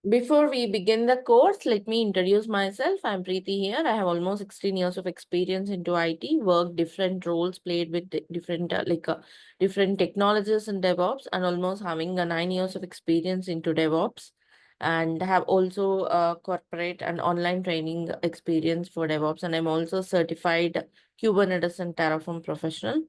Before we begin the course, let me introduce myself. I'm Preeti here. I have almost 16 years of experience into IT, worked different roles, played with different technologies in DevOps, and almost having 9 years of experience into DevOps, and have also corporate and online training experience for DevOps. And I'm also certified Kubernetes and Terraform professional.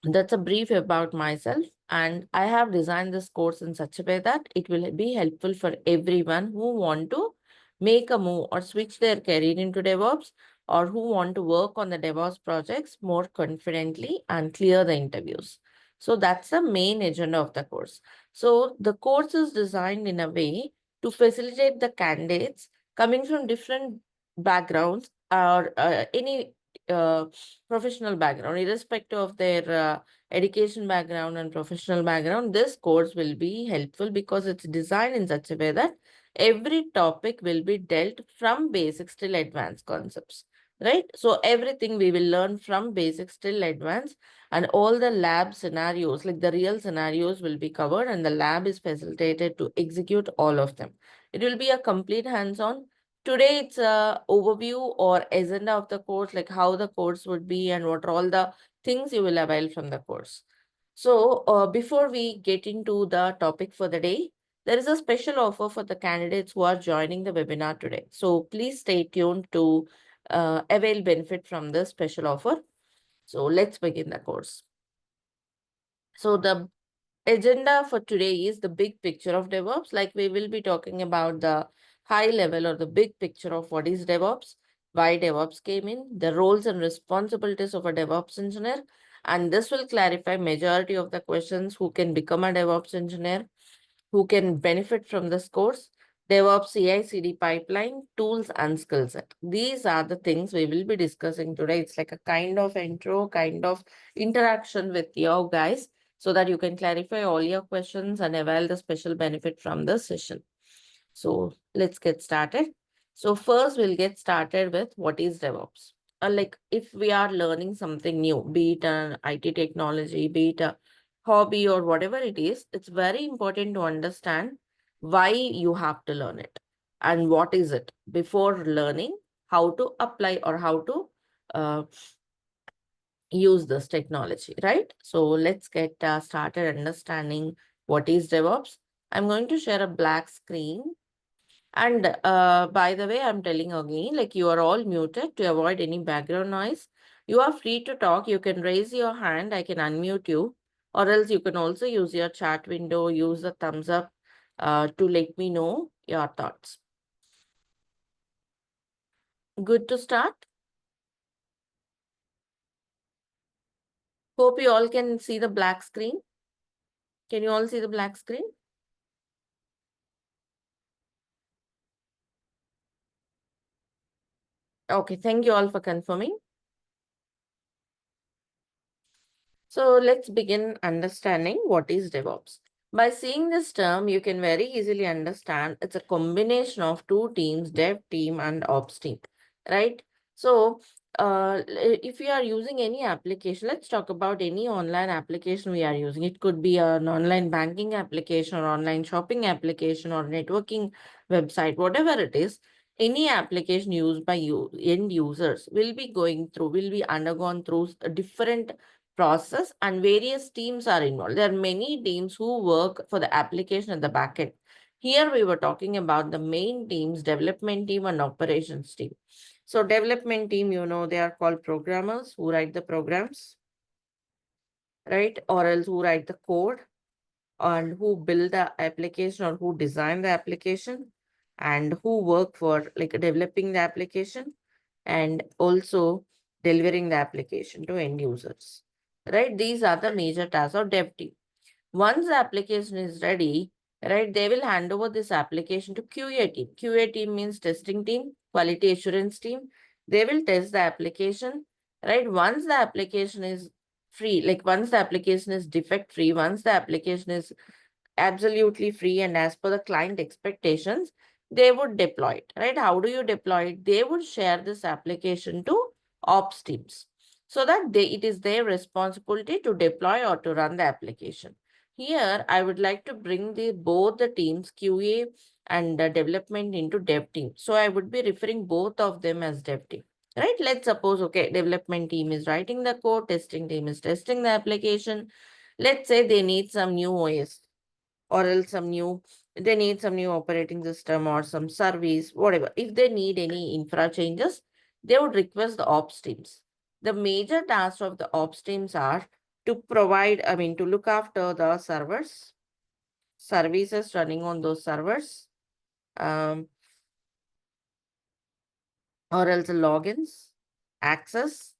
That's a brief about myself, and I have designed this course in such a way that it will be helpful for everyone who want to make a move or switch their career into DevOps, or who want to work on the DevOps projects more confidently and clear the interviews. So that's the main agenda of the course. So the course is designed in a way to facilitate the candidates coming from different backgrounds or any uh, professional background, irrespective of their education background and professional background. This course will be helpful because it's designed in such a way that every topic will be dealt from basics till advanced concepts. Right? So everything we will learn from basics till advanced, and all the lab scenarios, like the real scenarios, will be covered, and the lab is facilitated to execute all of them. It will be a complete hands-on. Today, it's a overview or agenda of the course, like how the course would be and what are all the things you will avail from the course. So, before we get into the topic for the day, there is a special offer for the candidates who are joining the webinar today. So, please stay tuned to avail benefit from this special offer. So, let's begin the course. So, the agenda for today is the big picture of DevOps. Like, we will be talking about the high level or the big picture of what is DevOps, why DevOps came in, the roles and responsibilities of a DevOps engineer. And this will clarify majority of the questions: who can become a DevOps engineer, who can benefit from this course, DevOps CI/CD pipeline, tools and skill set. These are the things we will be discussing today. It's like a kind of intro, kind of interaction with you guys, so that you can clarify all your questions and avail the special benefit from this session. So let's get started. So first we'll get started with what is DevOps. Like if we are learning something new, be it an IT technology, be it a hobby or whatever it is, it's very important to understand why you have to learn it and what is it before learning how to apply or how to uh, use this technology, right? So let's get started understanding what is DevOps. I'm going to share a black screen, and by the way, I'm telling again, like you are all muted to avoid any background noise. You are free to talk. You can raise your hand. I can unmute you, or else you can also use your chat window, use the thumbs up to let me know your thoughts. Good to start. Hope you all can see the black screen. Can you all see the black screen? Okay, thank you all for confirming. So let's begin understanding what is DevOps. By seeing this term, you can very easily understand it's a combination of two teams, dev team and ops team, right? So if you are using any application, let's talk about any online application we are using. It could be an online banking application or online shopping application or networking website, whatever it is. Any application used by you end users will be undergone through a different process, and various teams are involved. There are many teams who work for the application at the backend. Here we were talking about the main teams, development team and operations team. So development team, they are called programmers who write the programs, right? Or else who write the code and who build the application or who design the application and who work for like developing the application and also delivering the application to end users, right? These are the major tasks of dev team. Once the application is ready, right, they will hand over this application to QA team. QA team means testing team, quality assurance team. They will test the application, right? Once the application is free, like once the application is defect free, once the application is absolutely free and as per the client expectations, they would deploy it, right? How do you deploy it? They would share this application to ops teams so that it is their responsibility to deploy or to run the application. Here, I would like to bring both the teams, QA and development, into dev team. So I would be referring both of them as dev team. Right? Let's suppose, okay, development team is writing the code, testing team is testing the application. Let's say they need some new OS, or else they need some new operating system or some service, whatever. If they need any infra changes, they would request the ops teams. The major tasks of the ops teams are to provide, to look after the servers, services running on those servers, um, or else logins, access,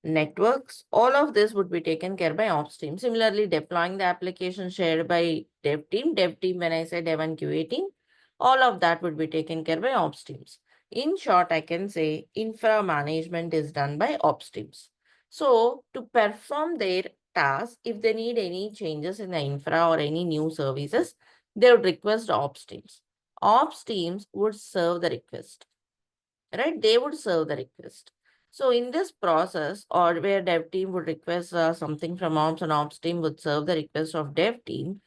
networks, all of this would be taken care by ops team. Similarly, deploying the application shared by dev team, when I say dev and QA team, all of that would be taken care by ops teams. In short, I can say infra management is done by ops teams. So to perform their task, if they need any changes in the infra or any new services, they would request ops teams. Ops teams would serve the request, right? They would serve the request. So in this process, or where dev team would request something from ops and ops team would serve the request of dev team,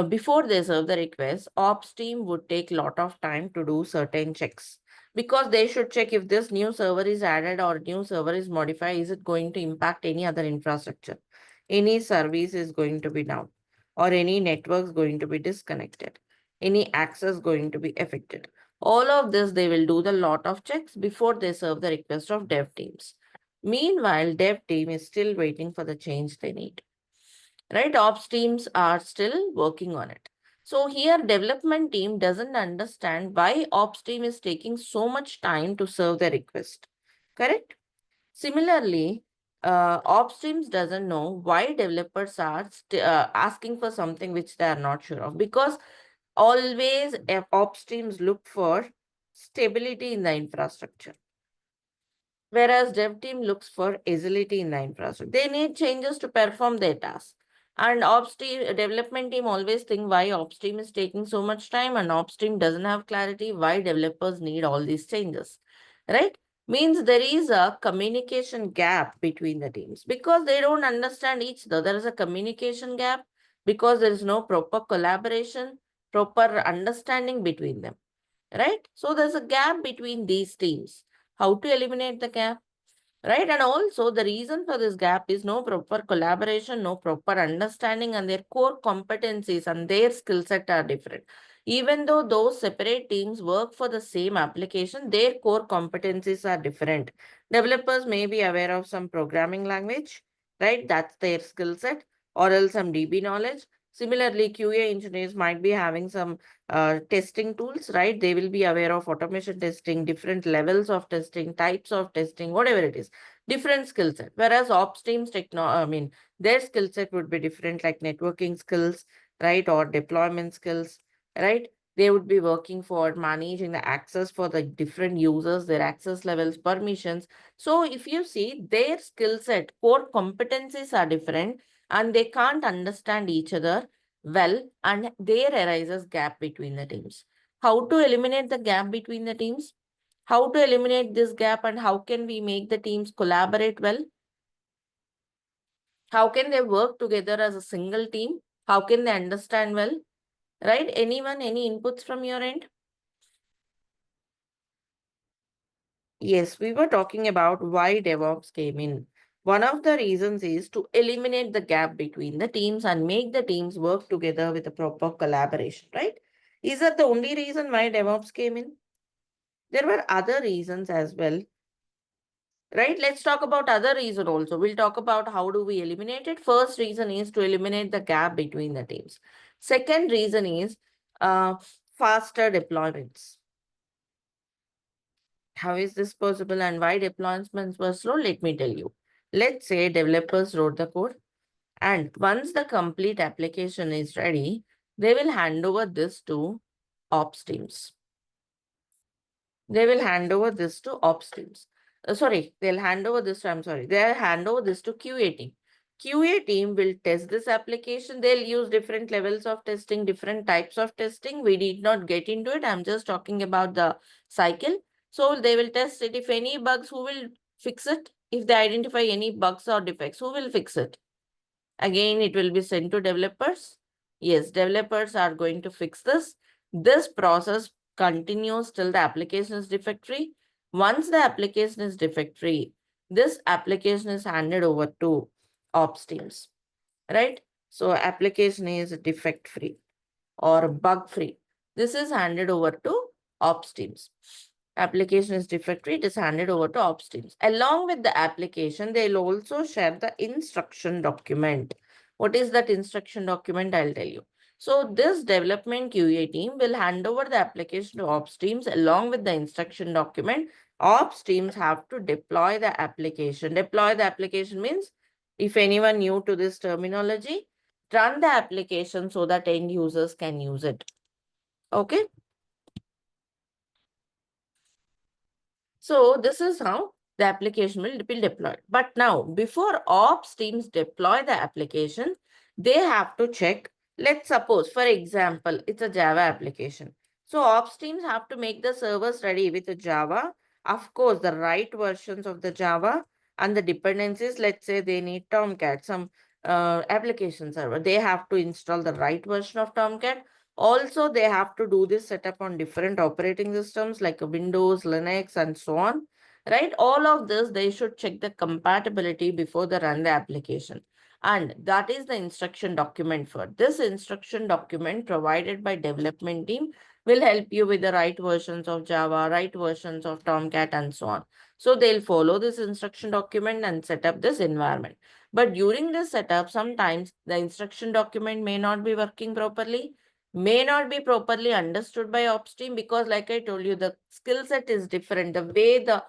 before they serve the request, ops team would take lot of time to do certain checks, because they should check if this new server is added or new server is modified, is it going to impact any other infrastructure? Any service is going to be down, or any networks going to be disconnected, any access going to be affected. All of this, they will do the lot of checks before they serve the request of dev teams. Meanwhile, dev team is still waiting for the change they need. Right? Ops teams are still working on it. So here, development team doesn't understand why ops team is taking so much time to serve the request. Correct? Similarly, ops teams doesn't know why developers are asking for something which they are not sure of, because always ops teams look for stability in the infrastructure, whereas dev team looks for agility in the infrastructure. They need changes to perform their tasks. And ops team, development team always think why ops team is taking so much time, and ops team doesn't have clarity why developers need all these changes, right? Means there is a communication gap between the teams because they don't understand each other. There is a communication gap because there is no proper collaboration, proper understanding between them, right? So there's a gap between these teams. How to eliminate the gap? Right? And also, the reason for this gap is no proper collaboration, no proper understanding, and their core competencies and their skill set are different. Even though those separate teams work for the same application, their core competencies are different. Developers may be aware of some programming language, right? That's their skill set, or else some DB knowledge. Similarly, QA engineers might be having some testing tools, right? They will be aware of automation testing, different levels of testing, types of testing, whatever it is, different skill set. Whereas ops teams their skill set would be different, like networking skills, right? Or deployment skills, right? They would be working for managing the access for the different users, their access levels, permissions. So if you see, their skill set, core competencies are different, and they can't understand each other well, and there arises gap between the teams. How to eliminate the gap between the teams? How to eliminate this gap, and how can we make the teams collaborate well? How can they work together as a single team? How can they understand well? Right? Anyone, any inputs from your end? Yes, we were talking about why DevOps came in. One of the reasons is to eliminate the gap between the teams and make the teams work together with a proper collaboration, right? Is that the only reason why DevOps came in? There were other reasons as well, right? Let's talk about other reason also. We'll talk about how do we eliminate it. First reason is to eliminate the gap between the teams. Second reason is uh, faster deployments. How is this possible and why deployments were slow? Let me tell you. Let's say developers wrote the code, and once the complete application is ready, they will hand over this to ops teams. They will hand over this to ops teams. They'll hand over this to, they'll hand over this to QA team. QA team will test this application. They'll use different levels of testing, different types of testing. We did not get into it. I'm just talking about the cycle. So they will test it. If any bugs, who will fix it? If they identify any bugs or defects, who will fix it? Again, it will be sent to developers. Yes, developers are going to fix this. This process continues till the application is defect free. Once the application is defect free, this application is handed over to ops teams, right? So application is defect free or bug free. This is handed over to ops teams. Application is defect free, it is handed over to ops teams. Along with the application, they'll also share the instruction document. What is that instruction document? I'll tell you. So this development QA team will hand over the application to ops teams along with the instruction document. Ops teams have to deploy the application. Deploy the application means, if anyone new to this terminology, run the application so that end users can use it. Okay. So this is how the application will be deployed. But now, before ops teams deploy the application, they have to check. Let's suppose, for example, it's a Java application. So ops teams have to make the servers ready with the Java. Of course, the right versions of the Java and the dependencies. Let's say they need Tomcat, some application server. They have to install the right version of Tomcat. Also, they have to do this setup on different operating systems like Windows, Linux, and so on. Right? All of this, they should check the compatibility before they run the application. And that is the instruction document for. This instruction document provided by development team will help you with the right versions of Java, right versions of Tomcat, and so on. So they'll follow this instruction document and set up this environment. But during this setup, sometimes the instruction document may not be working properly, may not be properly understood by ops team, because like I told you, the skill set is different. The way the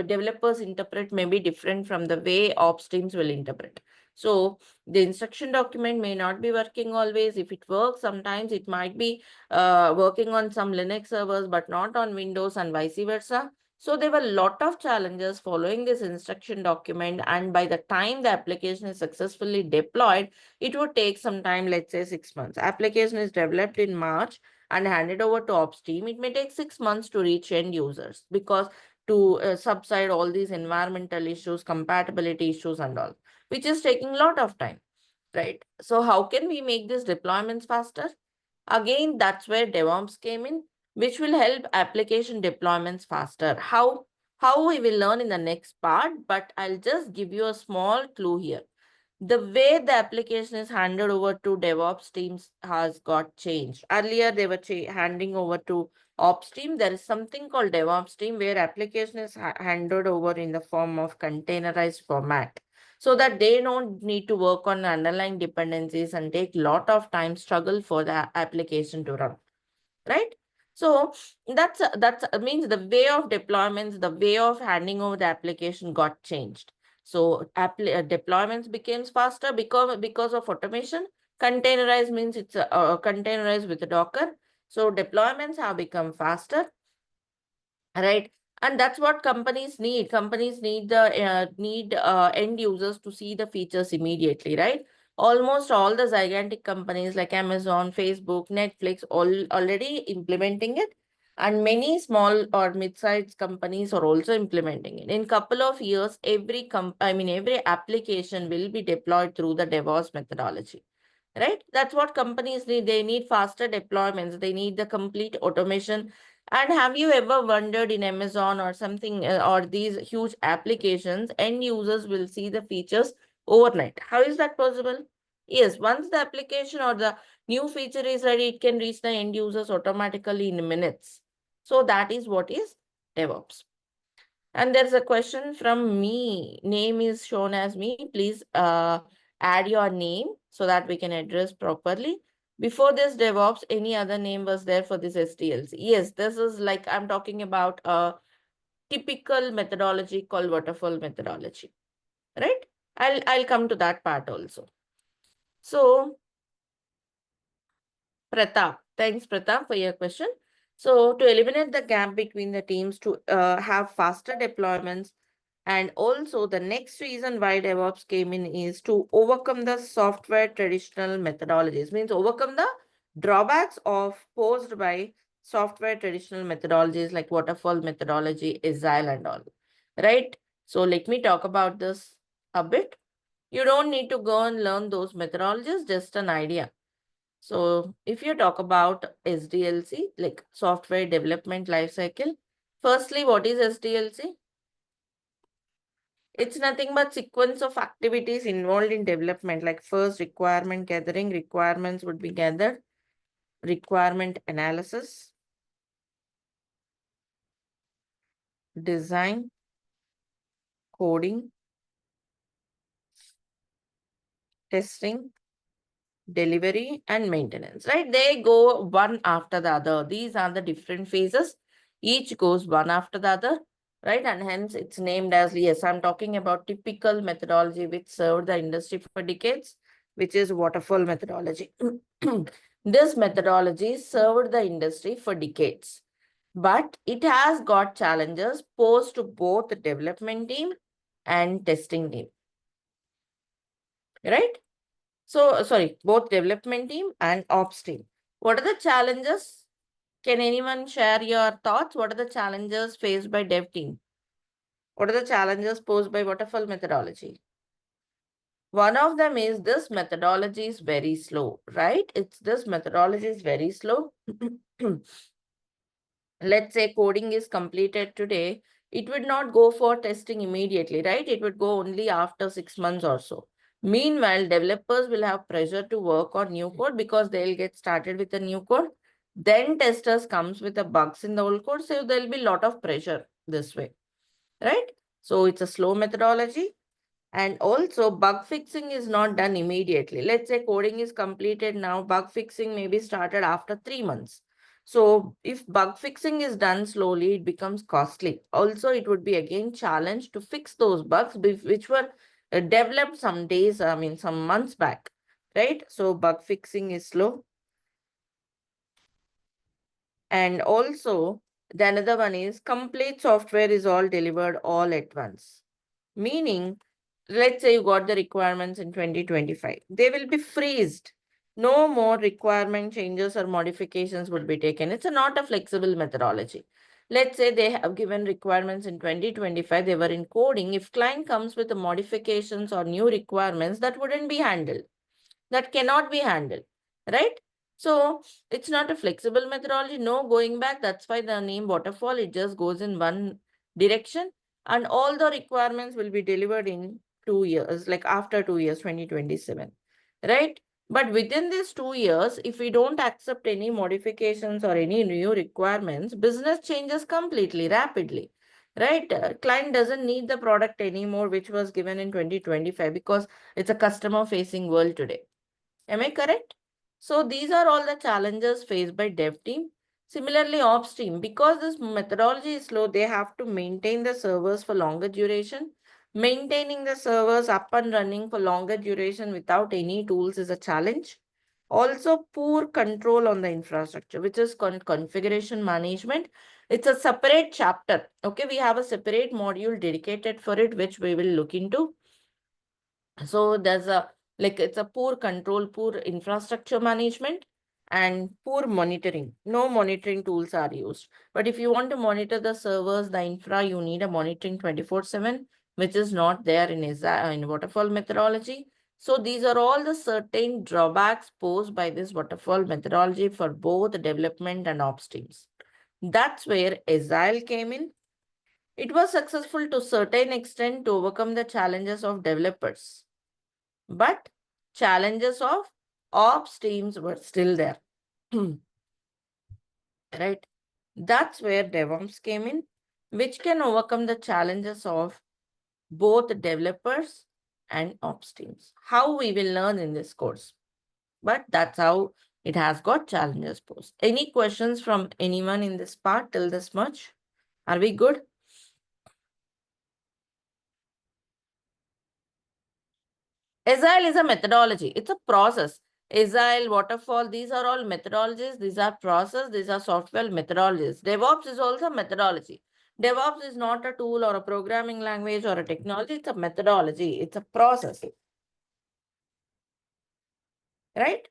developers interpret may be different from the way ops teams will interpret. So the instruction document may not be working always. If it works, sometimes it might be working on some Linux servers, but not on Windows, and vice versa. So there were a lot of challenges following this instruction document. And by the time the application is successfully deployed, it would take some time, let's say 6 months. Application is developed in March and handed over to ops team. It may take 6 months to reach end users, because to subside all these environmental issues, compatibility issues and all, which is taking a lot of time, right? So how can we make these deployments faster? Again, that's where DevOps came in, which will help application deployments faster. How we will learn in the next part, but I'll just give you a small clue here. The way the application is handed over to DevOps teams has got changed. Earlier, they were handing over to Ops team. There is something called DevOps team where application is handed over in the form of containerized format, so that they don't need to work on underlying dependencies and take lot of time struggle for the application to run, right? So that's means the way of deployments, the way of handing over the application got changed. So deployments becomes faster because of automation. Containerized means it's containerized with Docker. So deployments have become faster, right? And that's what companies need. Companies need the end users to see the features immediately, right? Almost all the gigantic companies like Amazon, Facebook, Netflix already implementing it, and many small or mid-sized companies are also implementing it. In couple of years, every application will be deployed through the DevOps methodology, right? That's what companies need. They need faster deployments. They need the complete automation. And have you ever wondered, in Amazon or something, or these huge applications, end users will see the features overnight? How is that possible? Yes, once the application or the new feature is ready, it can reach the end users automatically in minutes. So that is what is DevOps. And there's a question from me. Name is shown as me. Please add your name so that we can address properly. Before this DevOps, any other name was there for this SDLC? Yes, this is like I'm talking about a typical methodology called waterfall methodology, right? I'll come to that part also. So Pratap, thanks Pratap for your question. So to eliminate the gap between the teams, to have faster deployments, and also the next reason why DevOps came in is to overcome the software traditional methodologies, means overcome the drawbacks of posed by software traditional methodologies like waterfall methodology, Agile and all, right? So let me talk about this a bit. You don't need to go and learn those methodologies, just an idea. So if you talk about SDLC, like software development lifecycle, firstly, what is SDLC? It's nothing but sequence of activities involved in development, like first requirement gathering, requirements would be gathered, requirement analysis, design, coding, testing, delivery, and maintenance, right? They go one after the other. These are the different phases. Each goes one after the other, right? And hence it's named as, yes, I'm talking about typical methodology which served the industry for decades, which is waterfall methodology. This methodology served the industry for decades, but it has got challenges posed to both the development team and testing team, right? So, sorry, both development team and ops team. What are the challenges? Can anyone share your thoughts? What are the challenges faced by dev team? What are the challenges posed by waterfall methodology? One of them is this methodology is very slow, right? This methodology is very slow. Let's say coding is completed today, it would not go for testing immediately, right? It would go only after 6 months or so. Meanwhile, developers will have pressure to work on new code because they'll get started with the new code. Then testers comes with the bugs in the old code. So there'll be a lot of pressure this way, right? So it's a slow methodology. And also bug fixing is not done immediately. Let's say coding is completed now, bug fixing may be started after 3 months. So if bug fixing is done slowly, it becomes costly. Also, it would be again challenge to fix those bugs which were developed some days, some months back, right? So bug fixing is slow. And also the another one is complete software is all delivered all at once. Meaning, let's say you got the requirements in 2025. They will be freezed. No more requirement changes or modifications would be taken. It's not a flexible methodology. Let's say they have given requirements in 2025. They were in coding. If client comes with the modifications or new requirements, that wouldn't be handled. That cannot be handled, right? So it's not a flexible methodology. No going back. That's why the name waterfall, it just goes in one direction. And all the requirements will be delivered in 2 years, like after 2 years, 2027, right? But within these 2 years, if we don't accept any modifications or any new requirements, business changes completely, rapidly, right? Client doesn't need the product anymore, which was given in 2025 because it's a customer facing world today. Am I correct? So these are all the challenges faced by dev team. Similarly, ops team, because this methodology is slow, they have to maintain the servers for longer duration. Maintaining the servers up and running for longer duration without any tools is a challenge. Also, poor control on the infrastructure, which is configuration management. It's a separate chapter. Okay, we have a separate module dedicated for it, which we will look into. So there's it's a poor control, poor infrastructure management, and poor monitoring. No monitoring tools are used. But if you want to monitor the servers, the infra, you need a monitoring 24/7, which is not there in waterfall methodology. So these are all the certain drawbacks posed by this waterfall methodology for both development and ops teams. That's where Agile came in. It was successful to a certain extent to overcome the challenges of developers, but challenges of ops teams were still there. Right? That's where DevOps came in, which can overcome the challenges of both developers and ops teams. How we will learn in this course. But that's how it has got challenges posed. Any questions from anyone in this part till this much? Are we good? Agile is a methodology. It's a process. Agile, waterfall, these are all methodologies. These are process. These are software methodologies. DevOps is also methodology. DevOps is not a tool or a programming language or a technology. It's a methodology. It's a process. Right?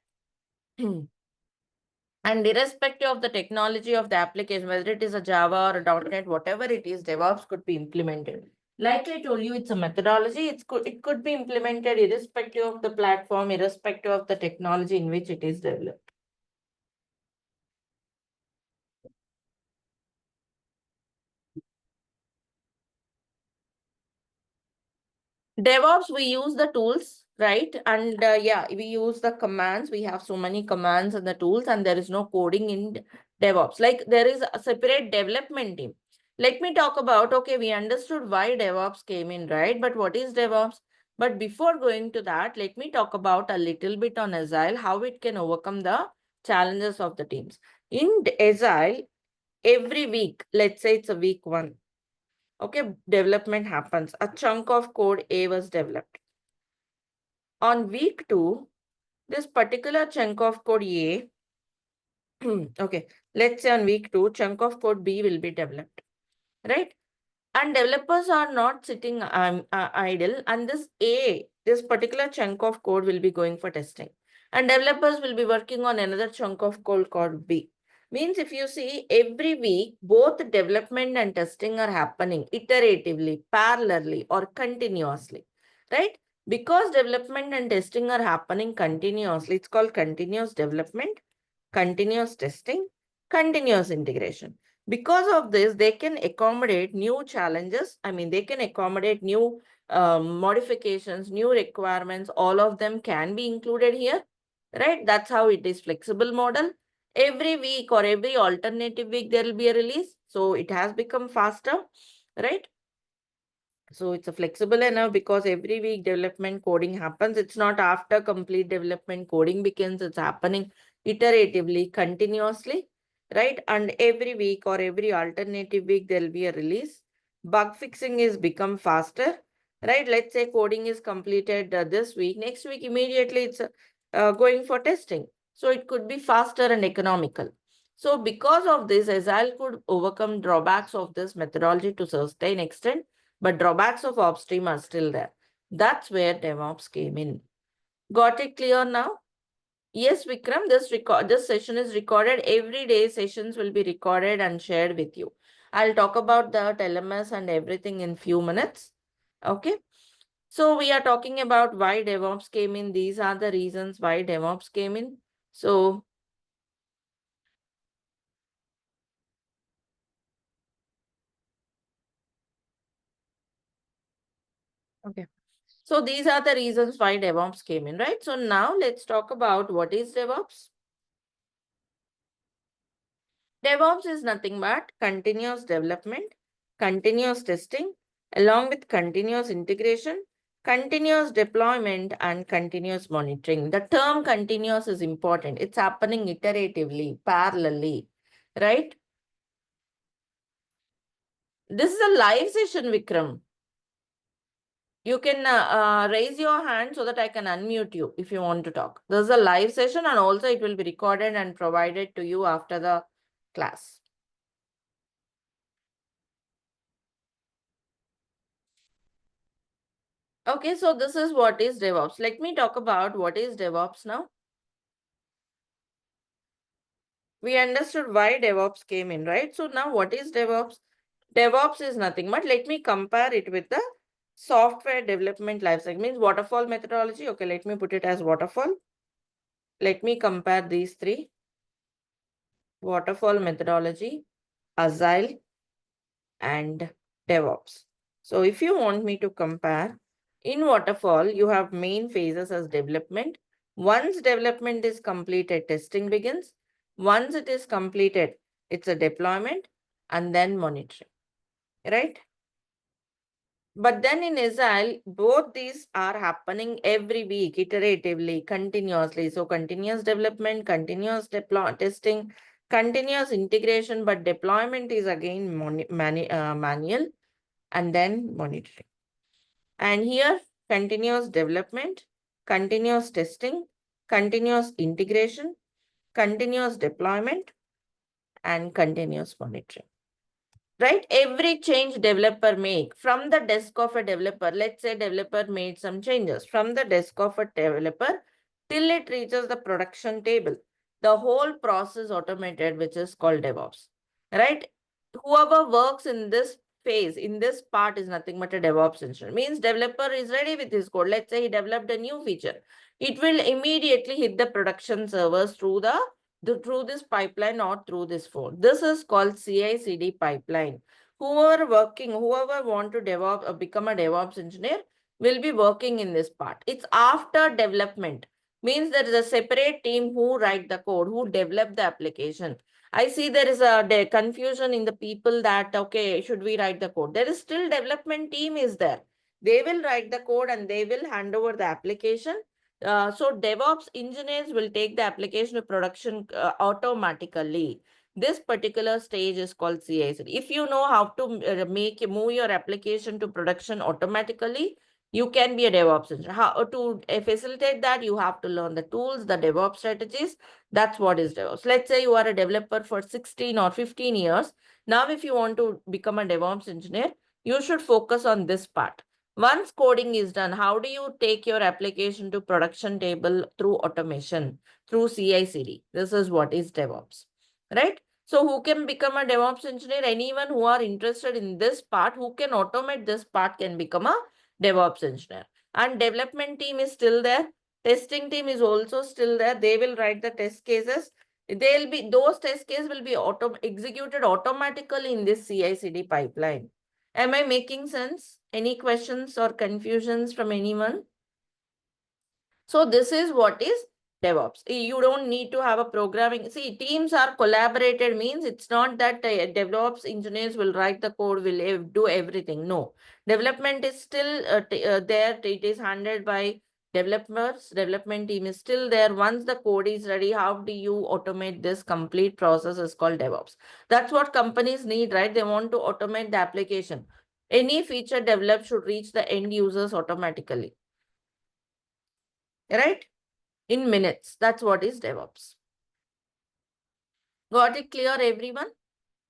And irrespective of the technology of the application, whether it is a Java or a .NET, whatever it is, DevOps could be implemented. Like I told you, it's a methodology. It could be implemented irrespective of the platform, irrespective of the technology in which it is developed. DevOps, we use the tools, right? And yeah, we use the commands. We have so many commands and the tools, and there is no coding in DevOps. Like there is a separate development team. Let me talk about, okay, we understood why DevOps came in, right? But what is DevOps? But before going to that, let me talk about a little bit on Agile, how it can overcome the challenges of the teams. In Agile, every week, let's say it's a week one, okay, development happens. A chunk of code A was developed. On week two, this particular chunk of code A, okay, let's say on week two, chunk of code B will be developed, right? And developers are not sitting idle, and this particular chunk of code will be going for testing. And developers will be working on another chunk of code called B. Means if you see every week, both development and testing are happening iteratively, parallelly, or continuously, right? Because development and testing are happening continuously, it's called continuous development, continuous testing, continuous integration. Because of this, they can accommodate new challenges. I mean, they can accommodate new modifications, new requirements. All of them can be included here, right? That's how it is flexible model. Every week or every alternative week, there will be a release. So it has become faster, right? So it's a flexible enough because every week development coding happens. It's not after complete development coding begins. It's happening iteratively, continuously, right? And every week or every alternative week, there'll be a release. Bug fixing is become faster, right? Let's say coding is completed this week. Next week, immediately it's going for testing. So it could be faster and economical. So because of this, Agile could overcome drawbacks of this methodology to sustain extent, but drawbacks of upstream are still there. That's where DevOps came in. Got it clear now? Yes, Vikram, this session is recorded. Every day sessions will be recorded and shared with you. I'll talk about the LMS and everything in few minutes. Okay. So we are talking about why DevOps came in. These are the reasons why DevOps came in. So okay. So these are the reasons why DevOps came in, right? So now let's talk about what is DevOps. DevOps is nothing but continuous development, continuous testing, along with continuous integration, continuous deployment, and continuous monitoring. The term continuous is important. It's happening iteratively, parallelly, right? This is a live session, Vikram. You can raise your hand so that I can unmute you if you want to talk. This is a live session and also it will be recorded and provided to you after the class. Okay, so this is what is DevOps. Let me talk about what is DevOps now. We understood why DevOps came in, right? So now what is DevOps? DevOps is nothing but let me compare it with the software development lifecycle. Means waterfall methodology. Okay, let me put it as waterfall. Let me compare these three. Waterfall methodology, Agile, and DevOps. So if you want me to compare, in waterfall, you have main phases as development. Once development is completed, testing begins. Once it is completed, it's a deployment and then monitoring, right? But then in Agile, both these are happening every week, iteratively, continuously. So continuous development, continuous testing, continuous integration, but deployment is again manual and then monitoring. And here, continuous development, continuous testing, continuous integration, continuous deployment, and continuous monitoring. Right? Every change developer make from the desk of a developer, let's say developer made some changes from the desk of a developer till it reaches the production table. The whole process automated, which is called DevOps. Right? Whoever works in this phase, in this part is nothing but a DevOps engineer. Means developer is ready with his code. Let's say he developed a new feature. It will immediately hit the production servers through through this pipeline or through this phone. This is called CI/CD pipeline. Whoever want to become a DevOps engineer will be working in this part. It's after development. Means there is a separate team who write the code, who develop the application. I see there is a confusion in the people that, okay, should we write the code? There is still development team is there. They will write the code and they will hand over the application. So DevOps engineers will take the application to production automatically. This particular stage is called CI/CD. If you know how to move your application to production automatically, you can be a DevOps engineer. How to facilitate that, you have to learn the tools, the DevOps strategies. That's what is DevOps. Let's say you are a developer for 16 or 15 years. Now, if you want to become a DevOps engineer, you should focus on this part. Once coding is done, how do you take your application to production table through automation, through CI/CD? This is what is DevOps, right? So who can become a DevOps engineer? Anyone who are interested in this part, who can automate this part, can become a DevOps engineer. And development team is still there. Testing team is also still there. They will write the test cases. Those test cases will be executed automatically in this CI/CD pipeline. Am I making sense? Any questions or confusions from anyone? So this is what is DevOps. You don't need to have a programming. See, teams are collaborated means it's not that DevOps engineers will write the code, will do everything. No, development is still there. It is handled by developers. Development team is still there. Once the code is ready, how do you automate this complete process is called DevOps. That's what companies need, right? They want to automate the application. Any feature developed should reach the end users automatically, right? In minutes. That's what is DevOps. Got it clear, everyone?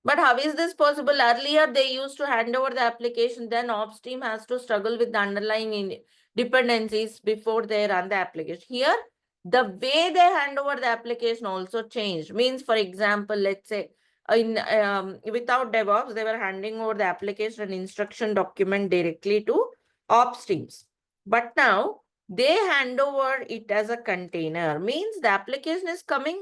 But how is this possible? Earlier, they used to hand over the application, then ops team has to struggle with the underlying dependencies before they run the application. Here, the way they hand over the application also changed. Means, for example, let's say without DevOps, they were handing over the application and instruction document directly to ops teams. But now, they hand over it as a container. Means the application is coming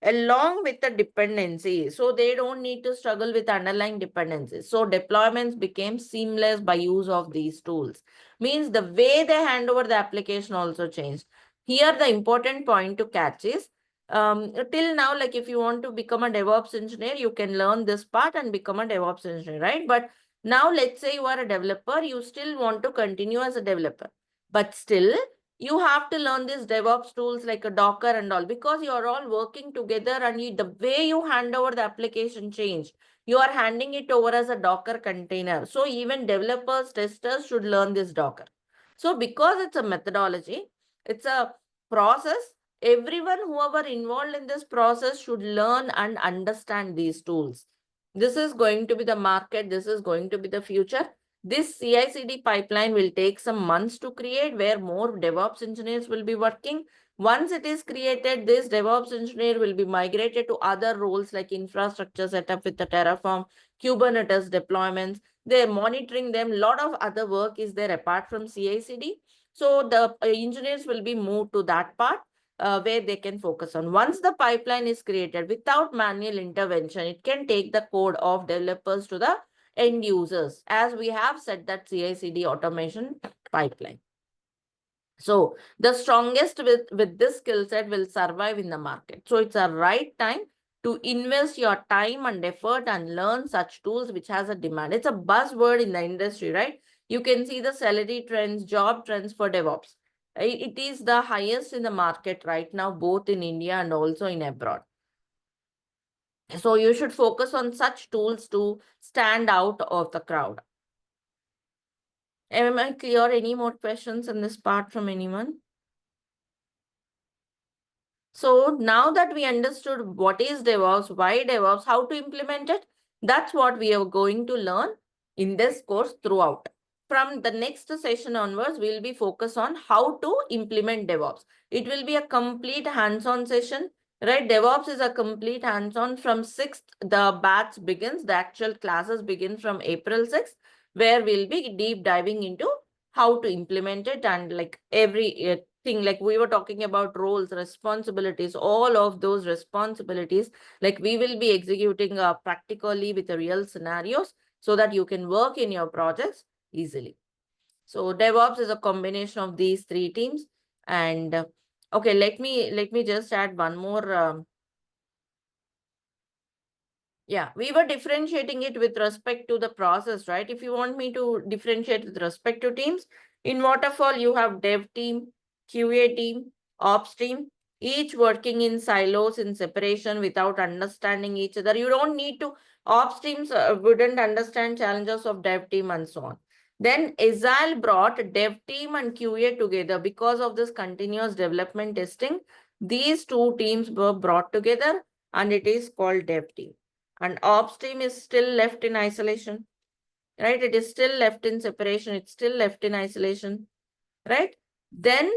along with the dependency. So they don't need to struggle with underlying dependencies. So deployments became seamless by use of these tools. Means the way they hand over the application also changed. Here, the important point to catch is, till now, like if you want to become a DevOps engineer, you can learn this part and become a DevOps engineer, right? But now let's say you are a developer, you still want to continue as a developer. But still, you have to learn these DevOps tools like a Docker and all, because you're all working together and the way you hand over the application changed. You are handing it over as a Docker container. So even developers, testers should learn this Docker. So because it's a methodology, it's a process, everyone, whoever involved in this process should learn and understand these tools. This is going to be the market. This is going to be the future. This CI/CD pipeline will take some months to create, where more DevOps engineers will be working. Once it is created, this DevOps engineer will be migrated to other roles like infrastructure setup with the Terraform, Kubernetes deployments. They're monitoring them. A lot of other work is there apart from CI/CD. So the engineers will be moved to that part where they can focus on. Once the pipeline is created without manual intervention, it can take the code of developers to the end users, as we have said that CI/CD automation pipeline. So the strongest with this skill set will survive in the market. So it's a right time to invest your time and effort and learn such tools which has a demand. It's a buzzword in the industry, right? You can see the salary trends, job trends for DevOps. It is the highest in the market right now, both in India and also in abroad. So you should focus on such tools to stand out of the crowd. Am I clear? Any more questions in this part from anyone? So now that we understood what is DevOps, why DevOps, how to implement it, that's what we are going to learn in this course throughout. From the next session onwards, we'll be focused on how to implement DevOps. It will be a complete hands-on session, right? DevOps is a complete hands-on. From 6th, the batch begins. The actual classes begin from April 6th, where we'll be deep diving into how to implement it, and like every thing, like we were talking about roles, responsibilities, all of those responsibilities, like we will be executing practically with the real scenarios so that you can work in your projects easily. So DevOps is a combination of these three teams. And okay, let me just add one more. Yeah, we were differentiating it with respect to the process, right? If you want me to differentiate with respect to teams, in waterfall, you have dev team, QA team, ops team, each working in silos in separation without understanding each other. You don't need to, ops teams wouldn't understand challenges of dev team and so on. Then Agile brought dev team and QA together because of this continuous development testing. These two teams were brought together and it is called dev team, and ops team is still left in isolation, right? It is still left in separation. It's still left in isolation, right? Then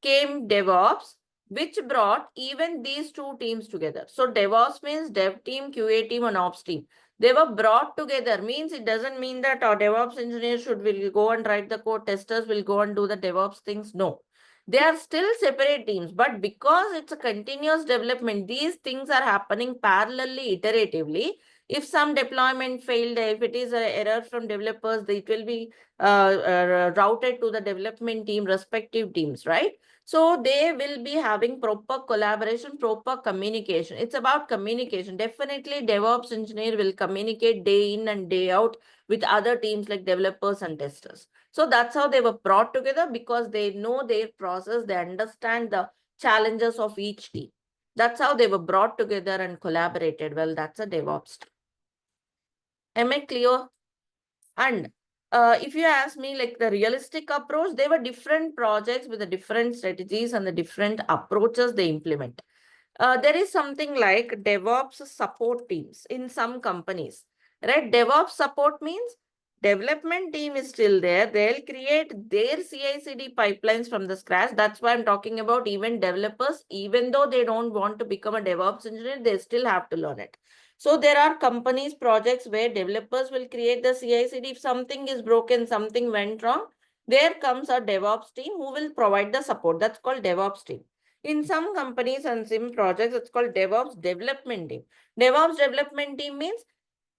came DevOps, which brought even these two teams together. So DevOps means dev team, QA team, and ops team. They were brought together. Means it doesn't mean that our DevOps engineers will go and write the code, testers will go and do the DevOps things. No. They are still separate teams, but because it's a continuous development, these things are happening parallelly, iteratively. If some deployment failed, if it is an error from developers, it will be routed to the development team, respective teams, right? So they will be having proper collaboration, proper communication. It's about communication. Definitely, DevOps engineer will communicate day in and day out with other teams like developers and testers. So that's how they were brought together, because they know their process, they understand the challenges of each team. That's how they were brought together and collaborated. Well, that's a DevOps. Am I clear? And if you ask me, like the realistic approach, they were different projects with the different strategies and the different approaches they implement. There is something like DevOps support teams in some companies, right? DevOps support means development team is still there. They'll create their CI/CD pipelines from the scratch. That's why I'm talking about even developers, even though they don't want to become a DevOps engineer, they still have to learn it. So there are companies, projects where developers will create the CI/CD. If something is broken, something went wrong, there comes a DevOps team who will provide the support. That's called DevOps team. In some companies and some projects, it's called DevOps development team. DevOps development team means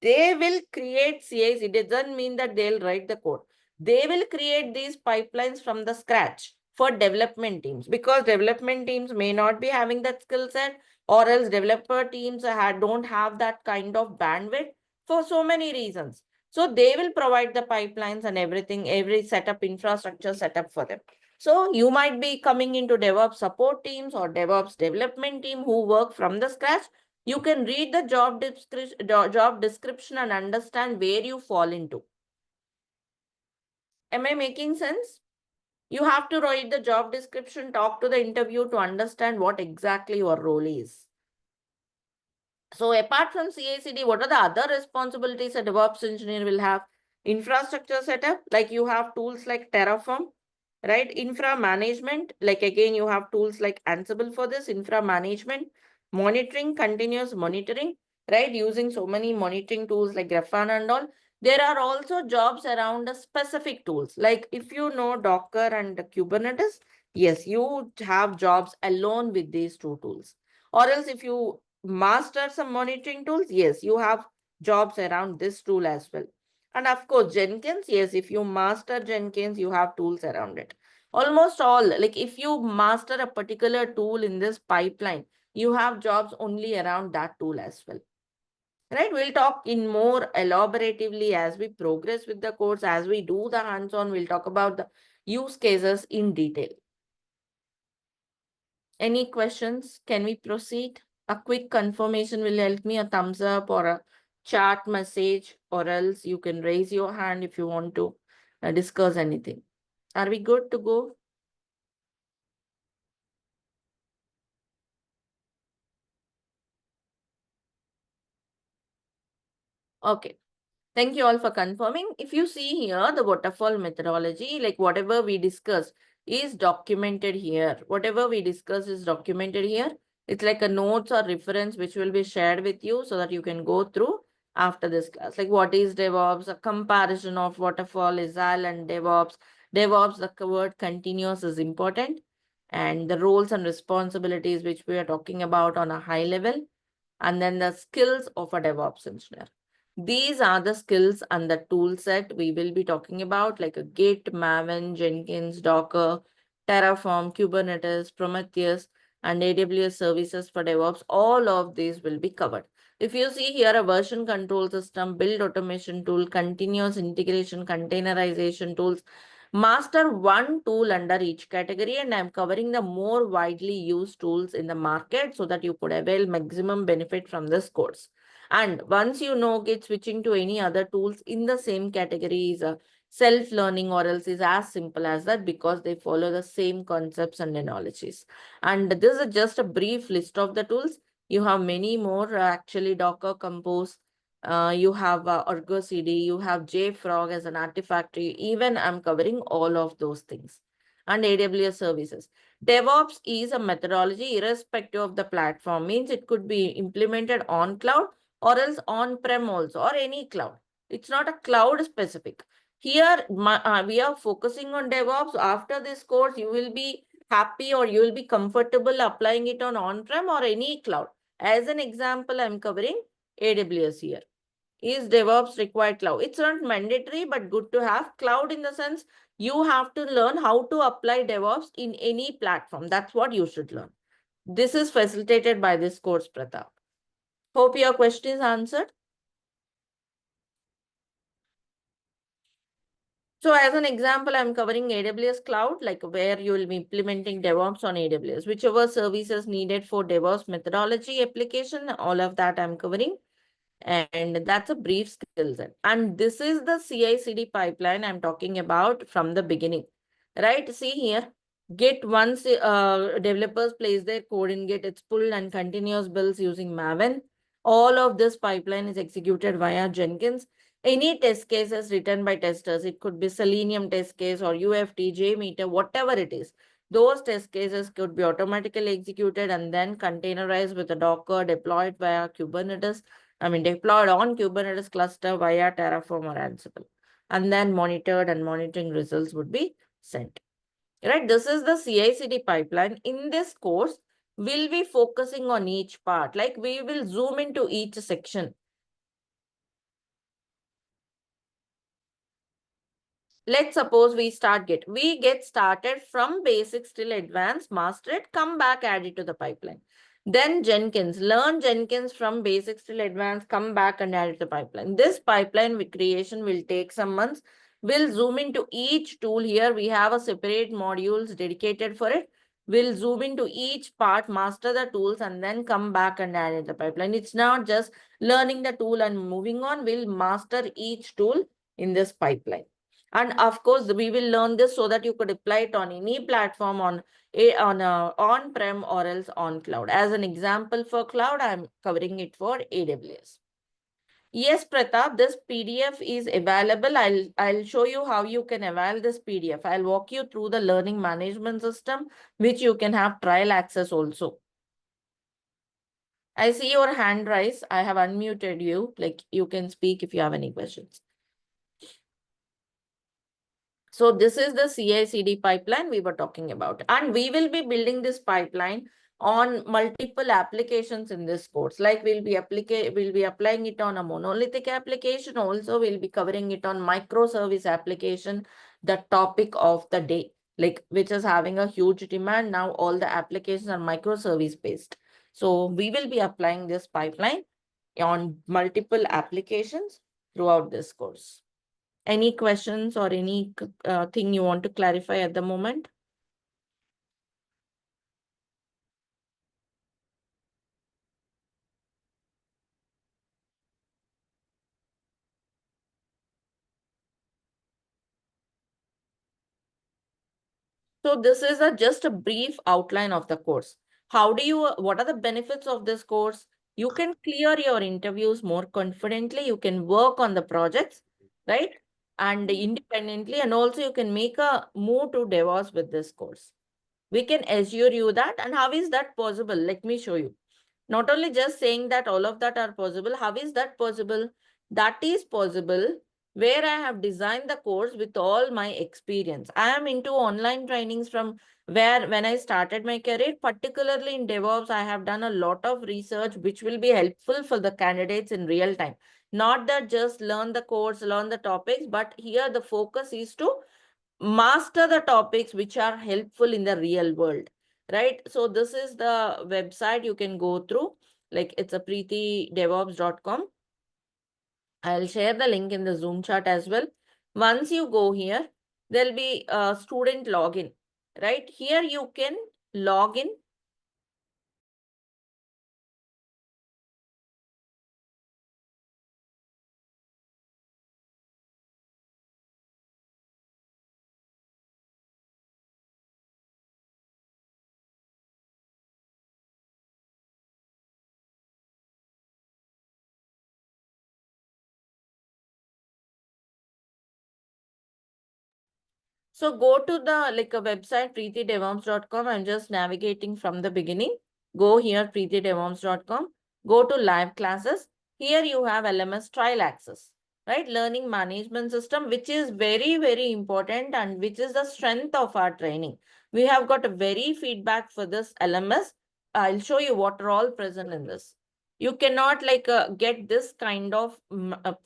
they will create CIs. It doesn't mean that they'll write the code. They will create these pipelines from the scratch for development teams, because development teams may not be having that skill set, or else developer teams don't have that kind of bandwidth for so many reasons. So they will provide the pipelines and everything, every setup, infrastructure setup for them. So you might be coming into DevOps support teams or DevOps development team who work from the scratch. You can read the job description and understand where you fall into. Am I making sense? You have to read the job description, talk to the interview to understand what exactly your role is. So apart from CI/CD, what are the other responsibilities a DevOps engineer will have? Infrastructure setup, like you have tools like Terraform, right? Infra management, like again, you have tools like Ansible for this, infra management, monitoring, continuous monitoring, right? Using so many monitoring tools like Grafana and all. There are also jobs around the specific tools. Like if you know Docker and Kubernetes, yes, you have jobs alone with these two tools. Or else if you master some monitoring tools, yes, you have jobs around this tool as well. And of course, Jenkins, yes, if you master Jenkins, you have tools around it. Almost all, like if you master a particular tool in this pipeline, you have jobs only around that tool as well. Right? We'll talk in more elaboratively as we progress with the course, as we do the hands-on, we'll talk about the use cases in detail. Any questions? Can we proceed? A quick confirmation will help me, a thumbs up or a chat message, or else you can raise your hand if you want to discuss anything. Are we good to go? Okay. Thank you all for confirming. If you see here, the waterfall methodology, like whatever we discussed is documented here. Whatever we discuss is documented here. It's like a notes or reference which will be shared with you so that you can go through after this class. Like what is DevOps, a comparison of waterfall, Agile and DevOps. DevOps, the word continuous is important. And the roles and responsibilities which we are talking about on a high level. And then the skills of a DevOps engineer. These are the skills and the tool set we will be talking about, like a Git, Maven, Jenkins, Docker, Terraform, Kubernetes, Prometheus, and AWS services for DevOps. All of these will be covered. If you see here, a version control system, build automation tool, continuous integration, containerization tools, master one tool under each category, and I'm covering the more widely used tools in the market so that you could avail maximum benefit from this course. And once you know Git, switching to any other tools in the same category is a self-learning, or else is as simple as that, because they follow the same concepts and analogies. And this is just a brief list of the tools. You have many more, actually Docker Compose, you have Argo CD, you have JFrog as an artifactory. Even I'm covering all of those things. And AWS services. DevOps is a methodology irrespective of the platform, means it could be implemented on cloud or else on-prem also, or any cloud. It's not a cloud specific. Here, we are focusing on DevOps. After this course, you will be happy or you will be comfortable applying it on-prem or any cloud. As an example, I'm covering AWS here. Is DevOps required cloud? It's not mandatory, but good to have. Cloud in the sense, you have to learn how to apply DevOps in any platform. That's what you should learn. This is facilitated by this course, Pratap. Hope your question is answered. So as an example, I'm covering AWS Cloud, like where you will be implementing DevOps on AWS, whichever services needed for DevOps methodology application, all of that I'm covering. And that's a brief skill set. And this is the CI/CD pipeline I'm talking about from the beginning, right? See here, Git, once developers place their code in Git, it's pulled and continuous builds using Maven. All of this pipeline is executed via Jenkins. Any test cases written by testers, it could be Selenium test case or UFT, JMeter, whatever it is. Those test cases could be automatically executed and then containerized with a Docker, deployed via Kubernetes. Deployed on Kubernetes cluster via Terraform or Ansible, and then monitored, and monitoring results would be sent. Right? This is the CI/CD pipeline. In this course, we'll be focusing on each part. Like we will zoom into each section. Let's suppose we start Git. We get started from basics till advanced, master it, come back, add it to the pipeline. Then Jenkins, learn Jenkins from basics till advanced, come back and add it to the pipeline. This pipeline creation will take some months. We'll zoom into each tool here. We have a separate modules dedicated for it. We'll zoom into each part, master the tools, and then come back and add it to the pipeline. It's not just learning the tool and moving on. We'll master each tool in this pipeline. And of course, we will learn this so that you could apply it on any platform, on-prem or else on cloud. As an example for cloud, I'm covering it for AWS. Yes, Pratap, this PDF is available. I'll show you how you can avail this PDF. I'll walk you through the learning management system, which you can have trial access also. I see your hand rise. I have unmuted you. Like you can speak if you have any questions. So this is the CI/CD pipeline we were talking about. And we will be building this pipeline on multiple applications in this course. Like we'll be applying it on a monolithic application. Also, we'll be covering it on microservice application, the topic of the day, like which is having a huge demand. Now all the applications are microservice based. So we will be applying this pipeline on multiple applications throughout this course. Any questions or any thing you want to clarify at the moment? So this is just a brief outline of the course. What are the benefits of this course? You can clear your interviews more confidently. You can work on the projects, right? And independently, and also you can make a move to DevOps with this course. We can assure you that. And how is that possible? Let me show you. Not only just saying that all of that are possible, how is that possible? That is possible where I have designed the course with all my experience. I am into online trainings from where when I started my career, particularly in DevOps, I have done a lot of research which will be helpful for the candidates in real time. Not that just learn the course, learn the topics, but here the focus is to master the topics which are helpful in the real world, right? So this is the website you can go through. Like it's a preetidevops.com. I'll share the link in the Zoom chat as well. Once you go here, there'll be a student login, right? Here you can log in. So go to the like a website preetidevops.com. I'm just navigating from the beginning. Go here preetidevops.com. Go to live classes. Here you have LMS trial access, right? Learning management system, which is very, very important and which is the strength of our training. We have got a very feedback for this LMS. I'll show you what are all present in this. You cannot like get this kind of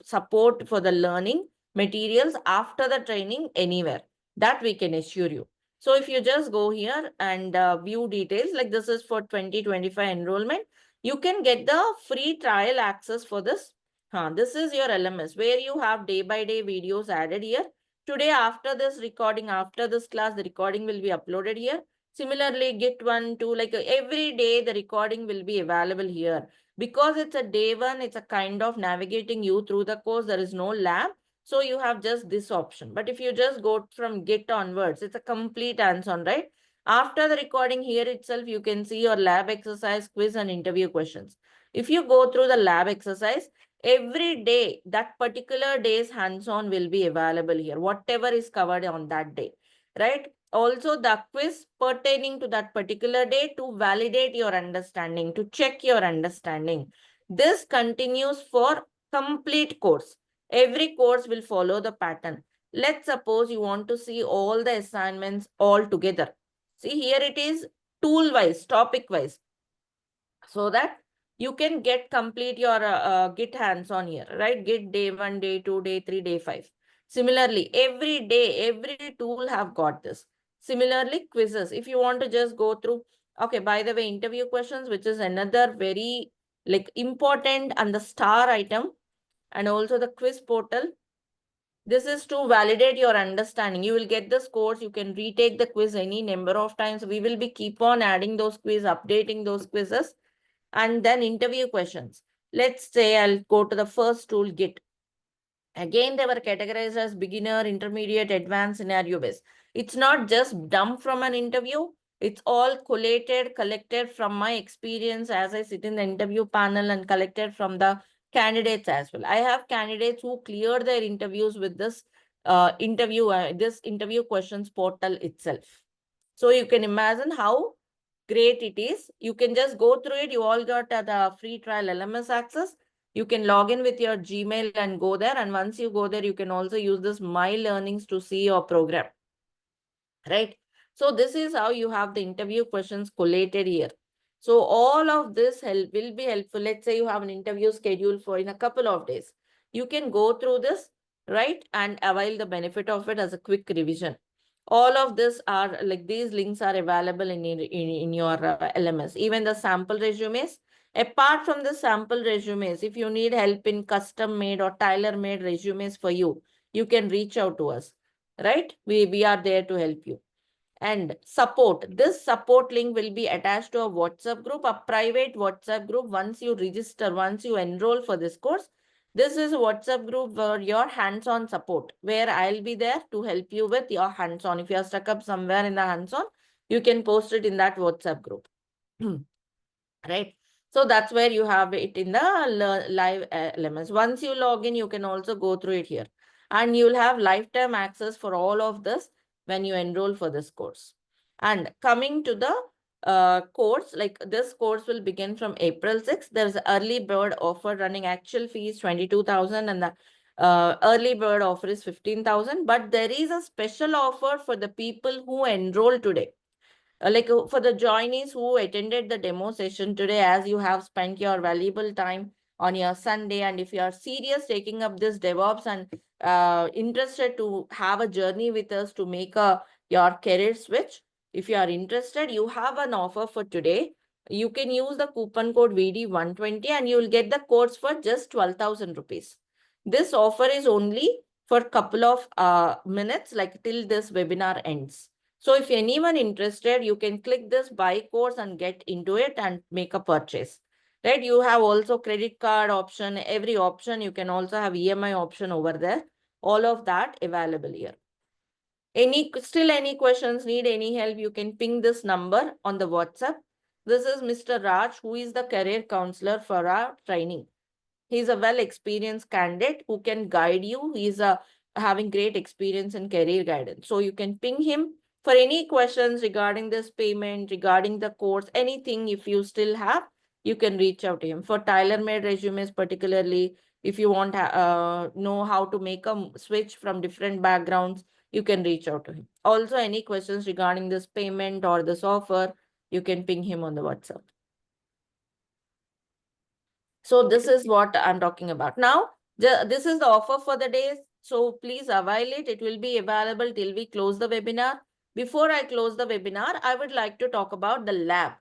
support for the learning materials after the training anywhere, that we can assure you. So if you just go here and view details, like this is for 2025 enrollment, you can get the free trial access for this. This is your LMS where you have day by day videos added here. Today, after this recording, after this class, the recording will be uploaded here. Similarly, Git 1, 2, like every day the recording will be available here. Because it's a day one, it's a kind of navigating you through the course. There is no lab. So you have just this option. But if you just go from Git onwards, it's a complete hands-on, right? After the recording here itself, you can see your lab exercise, quiz, and interview questions. If you go through the lab exercise, every day, that particular day's hands-on will be available here, whatever is covered on that day, right? Also, the quiz pertaining to that particular day to validate your understanding, to check your understanding. This continues for complete course. Every course will follow the pattern. Let's suppose you want to see all the assignments all together. See, here it is tool wise, topic wise, so that you can get complete your Git hands on here, right? Git day 1, day 2, day 3, day 5. Similarly, every day, every tool have got this. Similarly, quizzes. If you want to just go through, okay, by the way, interview questions, which is another very like important and the star item, and also the quiz portal. This is to validate your understanding. You will get the scores. You can retake the quiz any number of times. We will be keep on adding those quiz, updating those quizzes, and then interview questions. Let's say I'll go to the first tool, Git. Again, they were categorized as beginner, intermediate, advanced, scenario based. It's not just dumped from an interview. It's all collated, collected from my experience as I sit in the interview panel and collected from the candidates as well. I have candidates who cleared their interviews with this this interview questions portal itself. So you can imagine how great it is. You can just go through it. You all got the free trial LMS access. You can log in with your Gmail and go there. And once you go there, you can also use this My Learnings to see your program, right? So this is how you have the interview questions collated here. So all of this will be helpful. Let's say you have an interview scheduled for in a couple of days. You can go through this, right? And avail the benefit of it as a quick revision. All of this are like these links are available in your LMS. Even the sample resumes. Apart from the sample resumes, if you need help in custom made or tailor made resumes for you, you can reach out to us, right? We are there to help you. And support. This support link will be attached to a WhatsApp group, a private WhatsApp group. Once you register, once you enroll for this course, this is a WhatsApp group where your hands-on support, where I'll be there to help you with your hands-on. If you're stuck up somewhere in the hands-on, you can post it in that WhatsApp group. Right? So that's where you have it in the live elements. Once you log in, you can also go through it here. And you'll have lifetime access for all of this when you enroll for this course. And coming to the course, like this course will begin from April 6th. There's an early bird offer running. Actual fee is 22,000 and the early bird offer is 15,000. But there is a special offer for the people who enroll today. For the joinees who attended the demo session today, as you have spent your valuable time on your Sunday, and if you are serious taking up this DevOps and interested to have a journey with us to make your career switch, if you are interested, you have an offer for today. You can use the coupon code VD120 and you will get the course for just 12,000 rupees. This offer is only for a couple of minutes, like till this webinar ends. So if anyone interested, you can click this buy course and get into it and make a purchase. Right? You have also credit card option, every option. You can also have EMI option over there. All of that available here. Still any questions, need any help, you can ping this number on the WhatsApp. This is Mr. Raj, who is the career counselor for our training. He's a well-experienced candidate who can guide you. He's having great experience in career guidance. So you can ping him for any questions regarding this payment, regarding the course, anything. If you still have, you can reach out to him. For tailor-made resumes particularly, if you want to know how to make a switch from different backgrounds, you can reach out to him. Also, any questions regarding this payment or this offer, you can ping him on the WhatsApp. So this is what I'm talking about. Now, this is the offer for the day. So please avail it. It will be available till we close the webinar. Before I close the webinar, I would like to talk about the lab.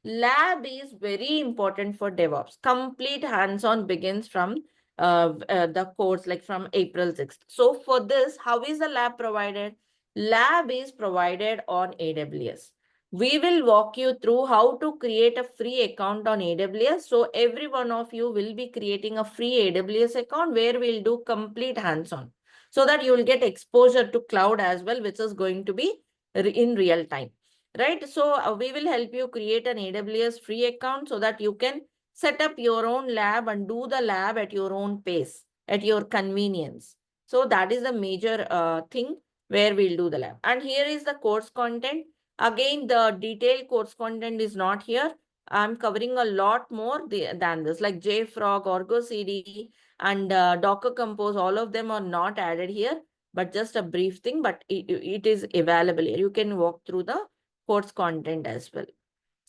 Lab is very important for DevOps. Complete hands-on begins from the course, like from April 6th. So for this, how is the lab provided? Lab is provided on AWS. We will walk you through how to create a free account on AWS. So every one of you will be creating a free AWS account where we'll do complete hands-on so that you will get exposure to cloud as well, which is going to be in real time, right? So we will help you create an AWS free account so that you can set up your own lab and do the lab at your own pace, at your convenience. So that is the major thing where we'll do the lab. And here is the course content. Again, the detailed course content is not here. I'm covering a lot more than this, like JFrog, Argo CD, and Docker Compose. All of them are not added here, but just a brief thing, but it is available here. You can walk through the course content as well.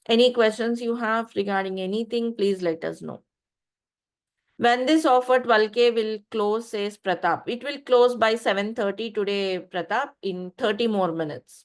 Any questions you have regarding anything, please let us know. When this offer 12K will close, says Pratap. It will close by 7:30 today, Pratap, in 30 more minutes.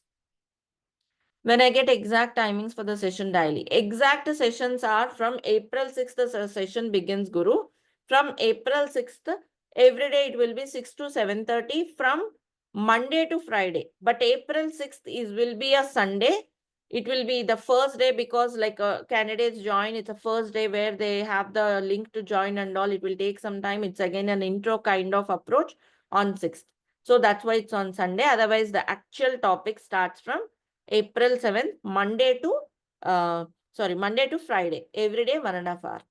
When I get exact timings for the session daily. Exact sessions are from April 6th, the session begins, Guru. From April 6th, every day it will be 6 to 7:30 from Monday to Friday. But April 6th will be a Sunday. It will be the first day because like candidates join. It's a first day where they have the link to join and all. It will take some time. It's again an intro kind of approach on 6th. So that's why it's on Sunday. Otherwise, the actual topic starts from April 7th, Monday to Friday. Every day, 1.5 hours.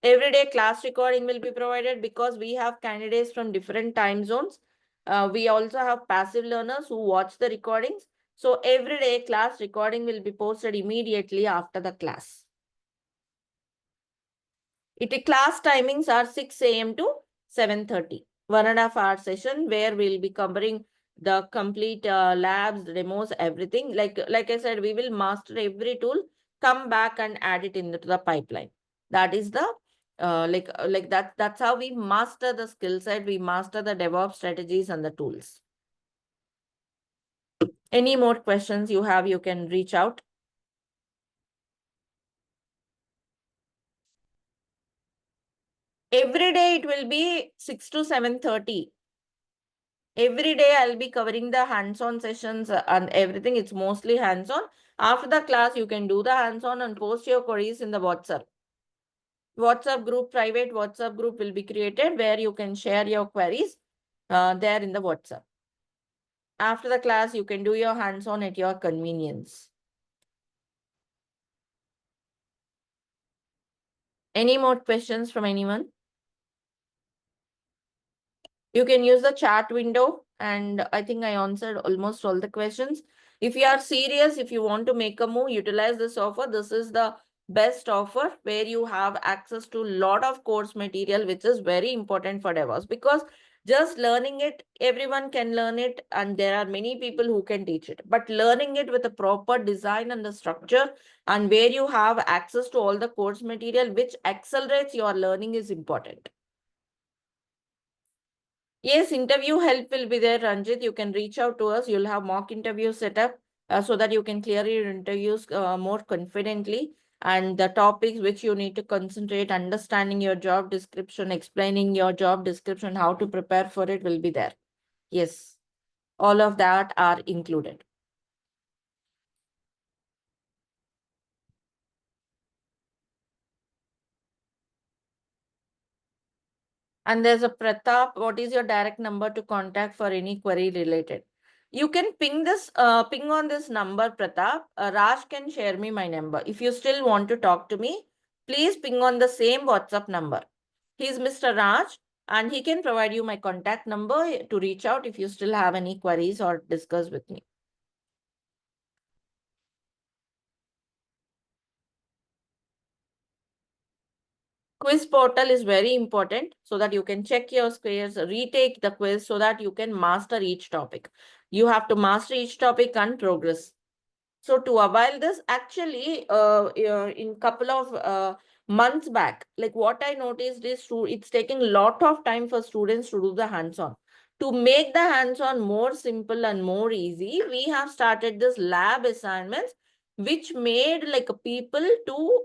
Every day class recording will be provided because we have candidates from different time zones. We also have passive learners who watch the recordings. So every day class recording will be posted immediately after the class. Class timings are 6 a.m. to 7:30. 1.5 hour session where we'll be covering the complete labs, demos, everything. Like I said, we will master every tool, come back and add it into the pipeline. That is the that's how we master the skill set. We master the DevOps strategies and the tools. Any more questions you have, you can reach out. Every day it will be 6 to 7:30. Every day I'll be covering the hands-on sessions and everything. It's mostly hands-on. After the class, you can do the hands-on and post your queries in the WhatsApp. Private WhatsApp group will be created where you can share your queries there in the WhatsApp. After the class, you can do your hands-on at your convenience. Any more questions from anyone? You can use the chat window and I think I answered almost all the questions. If you are serious, if you want to make a move, utilize this offer. This is the best offer where you have access to a lot of course material, which is very important for DevOps, because just learning it, everyone can learn it, and there are many people who can teach it. But learning it with a proper design and the structure, and where you have access to all the course material, which accelerates your learning, is important. Yes, interview help will be there, Ranjit. You can reach out to us. You'll have mock interview set up so that you can clear your interviews more confidently. And the topics which you need to concentrate, understanding your job description, explaining your job description, how to prepare for it will be there. Yes, all of that are included. And there's a Pratap. What is your direct number to contact for any query related? You can ping on this number, Pratap. Raj can share me my number. If you still want to talk to me, please ping on the same WhatsApp number. He's Mr. Raj, and he can provide you my contact number to reach out if you still have any queries or discuss with me. Quiz portal is very important so that you can check your squares, retake the quiz so that you can master each topic. You have to master each topic and progress. So to avail this, actually, in couple of months back, like what I noticed is it's taking a lot of time for students to do the hands-on. To make the hands-on more simple and more easy, we have started this lab assignments, which made like people to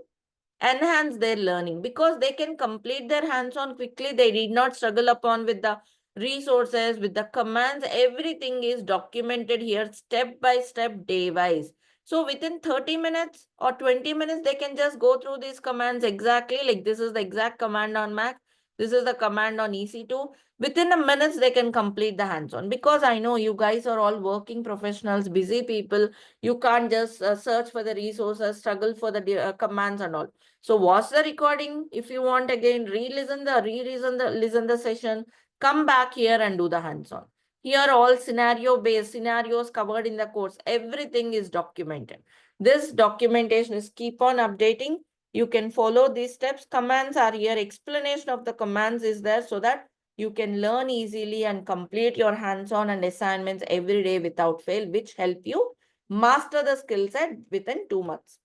enhance their learning, because they can complete their hands-on quickly. They did not struggle upon with the resources, with the commands. Everything is documented here step by step, day wise. So within 30 minutes or 20 minutes, they can just go through these commands exactly. Like this is the exact command on Mac. This is the command on EC2. Within a minutes, they can complete the hands-on, because I know you guys are all working professionals, busy people. You can't just search for the resources, struggle for the commands and all. So watch the recording. If you want again, listen the session, come back here and do the hands-on. Here all scenario-based scenarios covered in the course. Everything is documented. This documentation is keep on updating. You can follow these steps. Commands are here. Explanation of the commands is there so that you can learn easily and complete your hands-on and assignments every day without fail, which help you master the skill set within 2 months.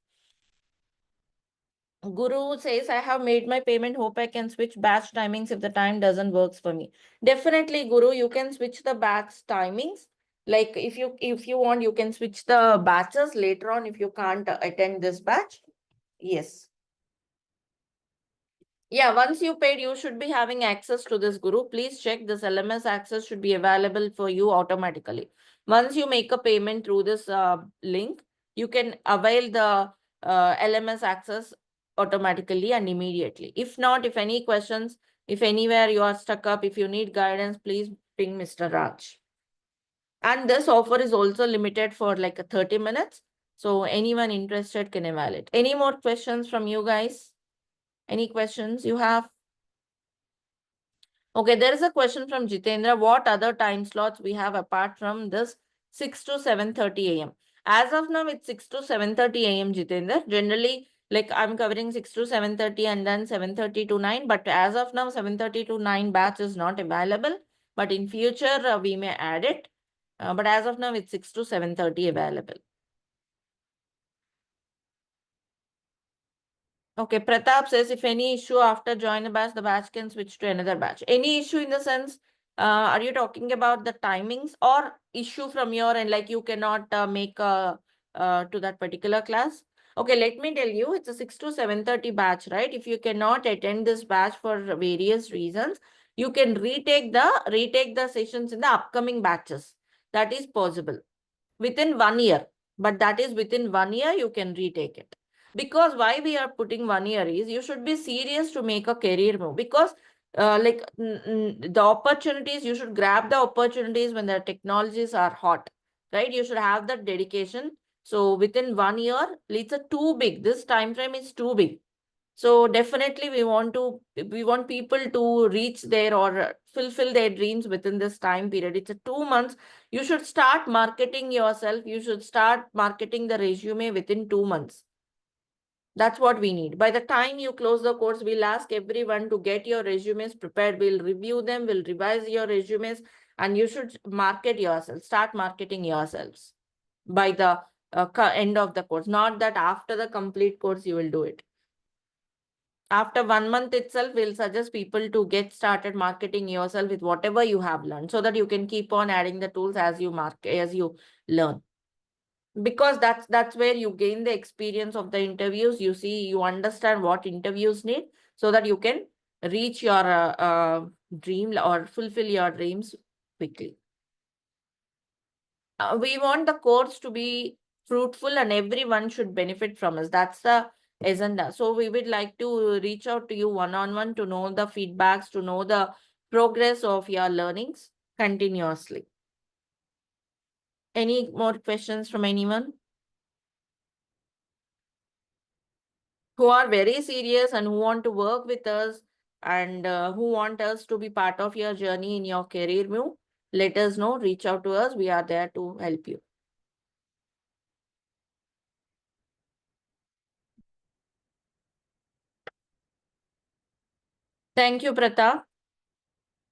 Guru says, I have made my payment. Hope I can switch batch timings if the time doesn't works for me. Definitely, Guru, you can switch the batch timings. Like if you want, you can switch the batches later on if you can't attend this batch. Yes. Yeah, once you paid, you should be having access to this, Guru. Please check this LMS access should be available for you automatically. Once you make a payment through this link, you can avail the LMS access automatically and immediately. If not, if any questions, if anywhere you are stuck up, if you need guidance, please ping Mr. Raj. And this offer is also limited for like a 30 minutes. So anyone interested can avail it. Any more questions from you guys? Any questions you have? Okay, there is a question from Jitendra. What other time slots we have apart from this 6 to 7:30 a.m.? As of now, it's 6 to 7:30 a.m. Jitendra. Generally, like I'm covering 6 to 7:30 and then 7:30 to 9. But as of now, 7:30 to 9 batch is not available. But in future, we may add it. But as of now, it's 6 to 7:30 available. Okay, Pratap says if any issue after join a batch, the batch can switch to another batch. Any issue in the sense, are you talking about the timings or issue from your end, like you cannot make to that particular class? Okay, let me tell you, it's a 6 to 7:30 batch, right? If you cannot attend this batch for various reasons, you can retake the sessions in the upcoming batches. That is possible within 1 year, but that is within 1 year you can retake it. Because why we are putting 1 year is you should be serious to make a career move, because the opportunities, you should grab the opportunities when the technologies are hot, right? You should have that dedication. So within 1 year, it's a too big, this time frame is too big. So definitely we want people to reach there or fulfill their dreams within this time period. It's a 2 months. You should start marketing yourself. You should start marketing the resume within 2 months. That's what we need. By the time you close the course, we'll ask everyone to get your resumes prepared. We'll review them, we'll revise your resumes, and you should market yourself, start marketing yourselves by the end of the course. Not that after the complete course you will do it. After 1 month itself, we'll suggest people to get started marketing yourself with whatever you have learned, so that you can keep on adding the tools as you learn. Because that's where you gain the experience of the interviews. You see, you understand what interviews need, so that you can reach your dream or fulfill your dreams quickly. We want the course to be fruitful and everyone should benefit from us. That's the agenda. So we would like to reach out to you one-on-one to know the feedbacks, to know the progress of your learnings continuously. Any more questions from anyone who are very serious and who want to work with us, and who want us to be part of your journey in your career move? Let us know, reach out to us. We are there to help you. Thank you, Pratap.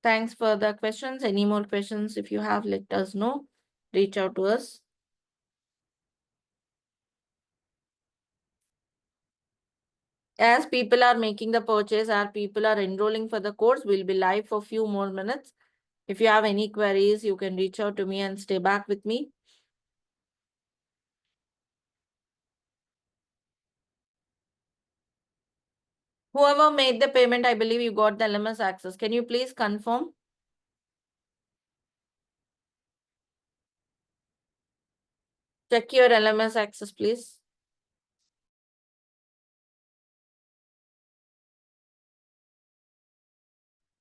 Thanks for the questions. Any more questions, if you have, let us know. Reach out to us. As people are making the purchase, or people are enrolling for the course, we'll be live for a few more minutes. If you have any queries, you can reach out to me and stay back with me. Whoever made the payment, I believe you got the LMS access. Can you please confirm? Check your LMS access, please.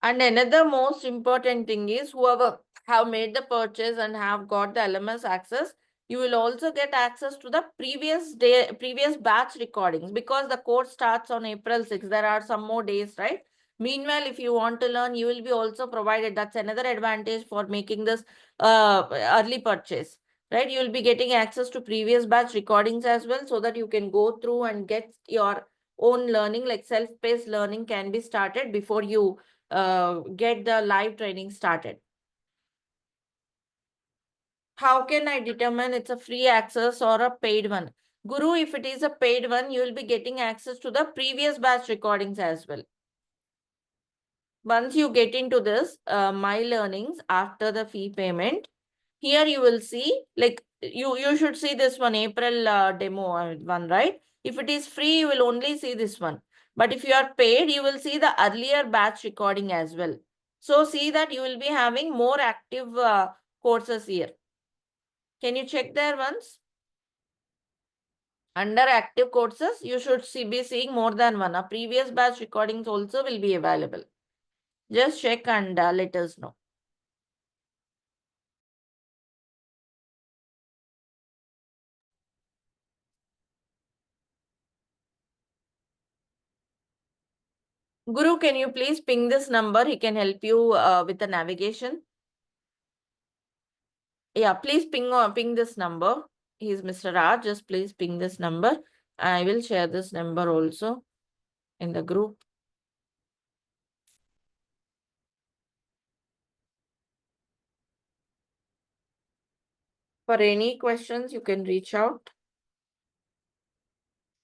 And another most important thing is, whoever have made the purchase and have got the LMS access, you will also get access to the previous batch recordings, because the course starts on April 6th. There are some more days, right? Meanwhile, if you want to learn, you will be also provided. That's another advantage for making this early purchase, right? You will be getting access to previous batch recordings as well, so that you can go through and get your own learning, like self-paced learning can be started before you get the live training started. How can I determine it's a free access or a paid one? Guru, if it is a paid one, you will be getting access to the previous batch recordings as well. Once you get into this, my learnings after the fee payment, here you will see, like you should see this one, April demo one, right? If it is free, you will only see this one. But if you are paid, you will see the earlier batch recording as well. So see that you will be having more active courses here. Can you check there once? Under active courses, you should be seeing more than one. A previous batch recordings also will be available. Just check and let us know. Guru, can you please ping this number? He can help you with the navigation. Yeah, please ping this number. He's Mr. Raj. Just please ping this number. I will share this number also in the group. For any questions, you can reach out.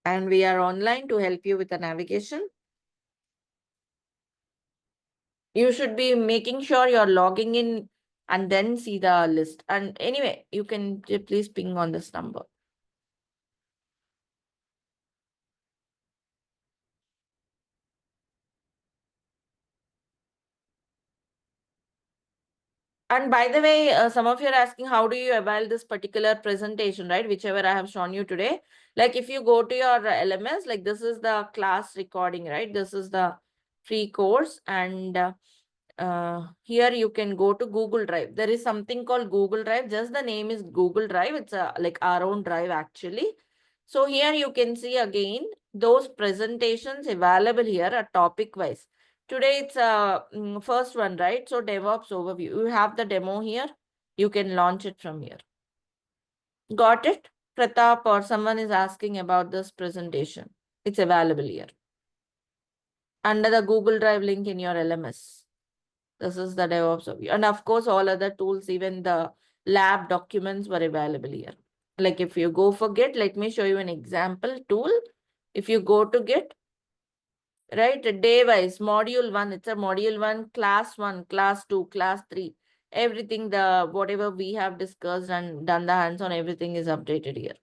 And we are online to help you with the navigation. You should be making sure you're logging in and then see the list. And anyway, you can please ping on this number. And by the way, some of you are asking, how do you avail this particular presentation, right? Whichever I have shown you today. Like if you go to your LMS, like this is the class recording, right? This is the free course. And here you can go to Google Drive. There is something called Google Drive. Just the name is Google Drive. It's like our own drive actually. So here you can see again those presentations available here are topic wise. Today it's first one, right? So DevOps overview. You have the demo here. You can launch it from here. Got it? Pratap or someone is asking about this presentation. It's available here. Under the Google Drive link in your LMS. This is the DevOps overview. And of course, all other tools, even the lab documents were available here. Like if you go for Git, let me show you an example tool. If you go to Git, right, day wise, module 1, it's a module 1, class 1, class 2, class 3. Everything, the whatever we have discussed and done the hands-on, everything is updated here.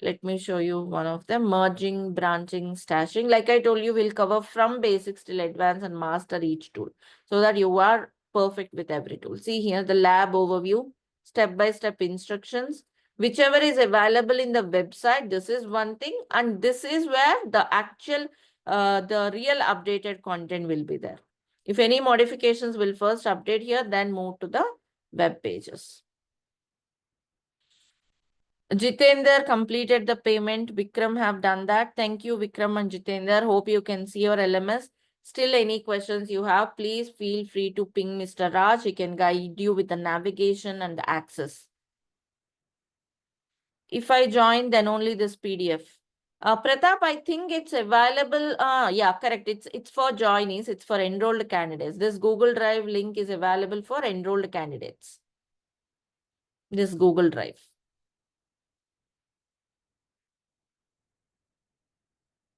Let me show you one of them. Merging, branching, stashing. Like I told you, we'll cover from basics till advanced and master each tool so that you are perfect with every tool. See here, the lab overview, step-by-step instructions. Whichever is available in the website, this is one thing. And this is where the actual, the real updated content will be there. If any modifications will first update here, then move to the web pages. Jitender completed the payment. Vikram have done that. Thank you, Vikram and Jitender. Hope you can see your LMS. Still, any questions you have, please feel free to ping Mr. Raj. He can guide you with the navigation and the access. If I join, then only this PDF. Pratap, I think it's available. Yeah, correct. It's for joinees. It's for enrolled candidates. This Google Drive link is available for enrolled candidates. This Google Drive.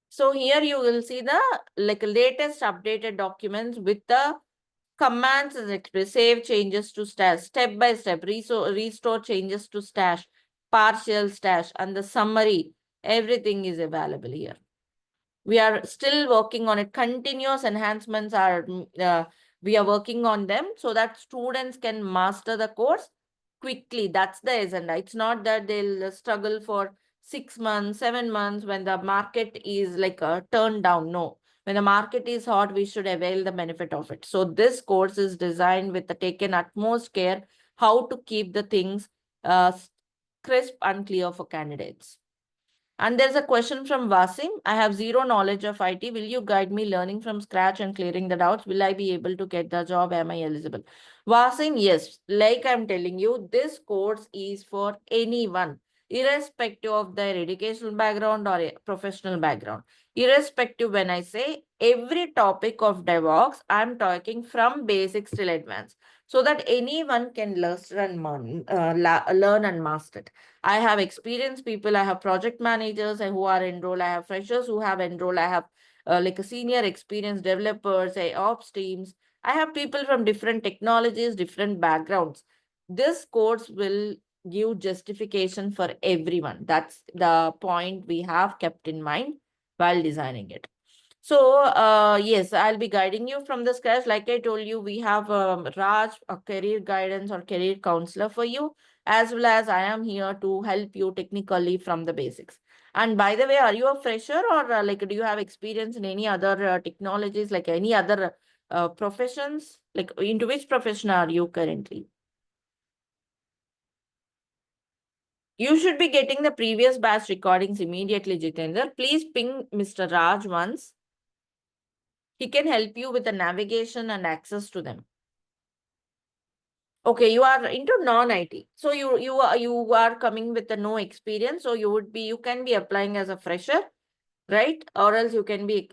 So here you will see the latest updated documents with the commands as express, save changes to stash, step by step, restore changes to stash, partial stash, and the summary. Everything is available here. We are still working on it. Continuous enhancements are, we are working on them so that students can master the course quickly. That's the agenda. It's not that they'll struggle for 6 months, 7 months when the market is like turned down. No, when the market is hot, we should avail the benefit of it. So this course is designed with the taken utmost care how to keep the things crisp and clear for candidates. And there's a question from Vasim. I have zero knowledge of IT. Will you guide me learning from scratch and clearing the doubts? Will I be able to get the job? Am I eligible? Vasim, yes. Like I'm telling you, this course is for anyone, irrespective of their educational background or a professional background. Irrespective, when I say every topic of DevOps, I'm talking from basics till advanced so that anyone can learn and master it. I have experienced people, I have project managers who are enrolled, I have freshers who have enrolled, I have like a senior experienced developers, ops teams. I have people from different technologies, different backgrounds. This course will give justification for everyone. That's the point we have kept in mind while designing it. So, yes, I'll be guiding you from the scratch. Like I told you, we have Raj, a career guidance or career counselor for you, as well as I am here to help you technically from the basics. And by the way, are you a fresher or do you have experience in any other technologies, like any other professions? Like into which profession are you currently? You should be getting the previous batch recordings immediately, Jitendra. Please ping Mr. Raj once. He can help you with the navigation and access to them. Okay, you are into non-IT. So you are coming with the no experience. So you can be applying as a fresher, right? Or else you can be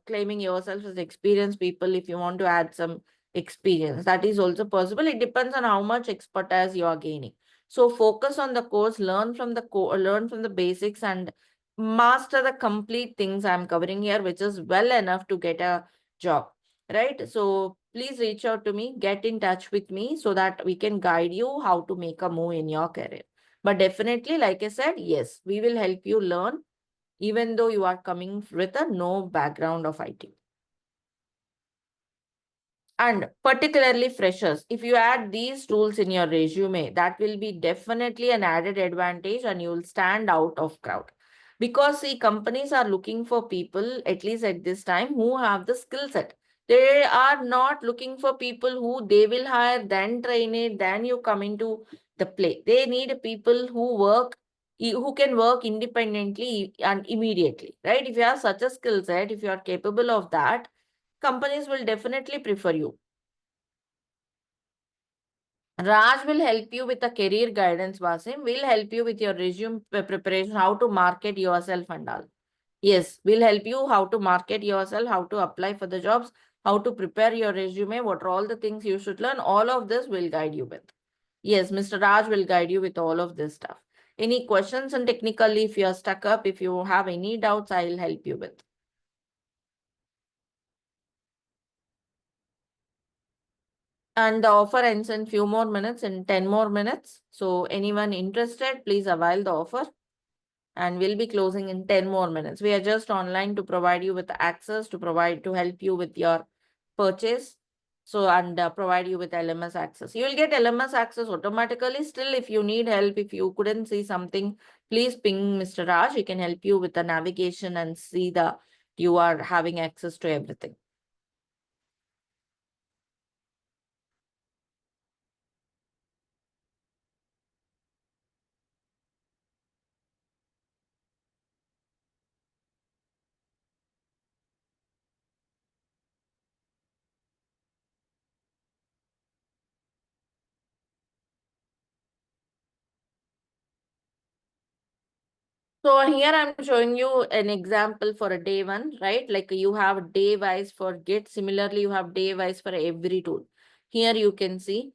claiming yourself as experienced people if you want to add some experience. That is also possible. It depends on how much expertise you are gaining. So focus on the course, learn from the basics and master the complete things I'm covering here, which is well enough to get a job, right? So please reach out to me, get in touch with me so that we can guide you how to make a move in your career. But definitely, like I said, yes, we will help you learn even though you are coming with a no background of IT. And particularly freshers, if you add these tools in your resume, that will be definitely an added advantage and you will stand out of crowd. Because see, companies are looking for people, at least at this time, who have the skill set. They are not looking for people who they will hire, then train it, then you come into the play. They need people who can work independently and immediately, right? If you have such a skill set, if you are capable of that, companies will definitely prefer you. Raj will help you with the career guidance, Vasim. Will help you with your resume preparation, how to market yourself and all. Yes, we'll help you how to market yourself, how to apply for the jobs, how to prepare your resume, what are all the things you should learn. All of this will guide you with. Yes, Mr. Raj will guide you with all of this stuff. Any questions, and technically, if you're stuck up, if you have any doubts, I'll help you with. And the offer ends in few more minutes, in 10 more minutes. So anyone interested, please avail the offer. And we'll be closing in 10 more minutes. We are just online to provide you with access, to help you with your purchase. So, and provide you with LMS access. You will get LMS access automatically. Still, if you need help, if you couldn't see something, please ping Mr. Raj. He can help you with the navigation and see you are having access to everything. So here I'm showing you an example for a day one, right? Like you have day wise for Git. Similarly, you have day wise for every tool. Here you can see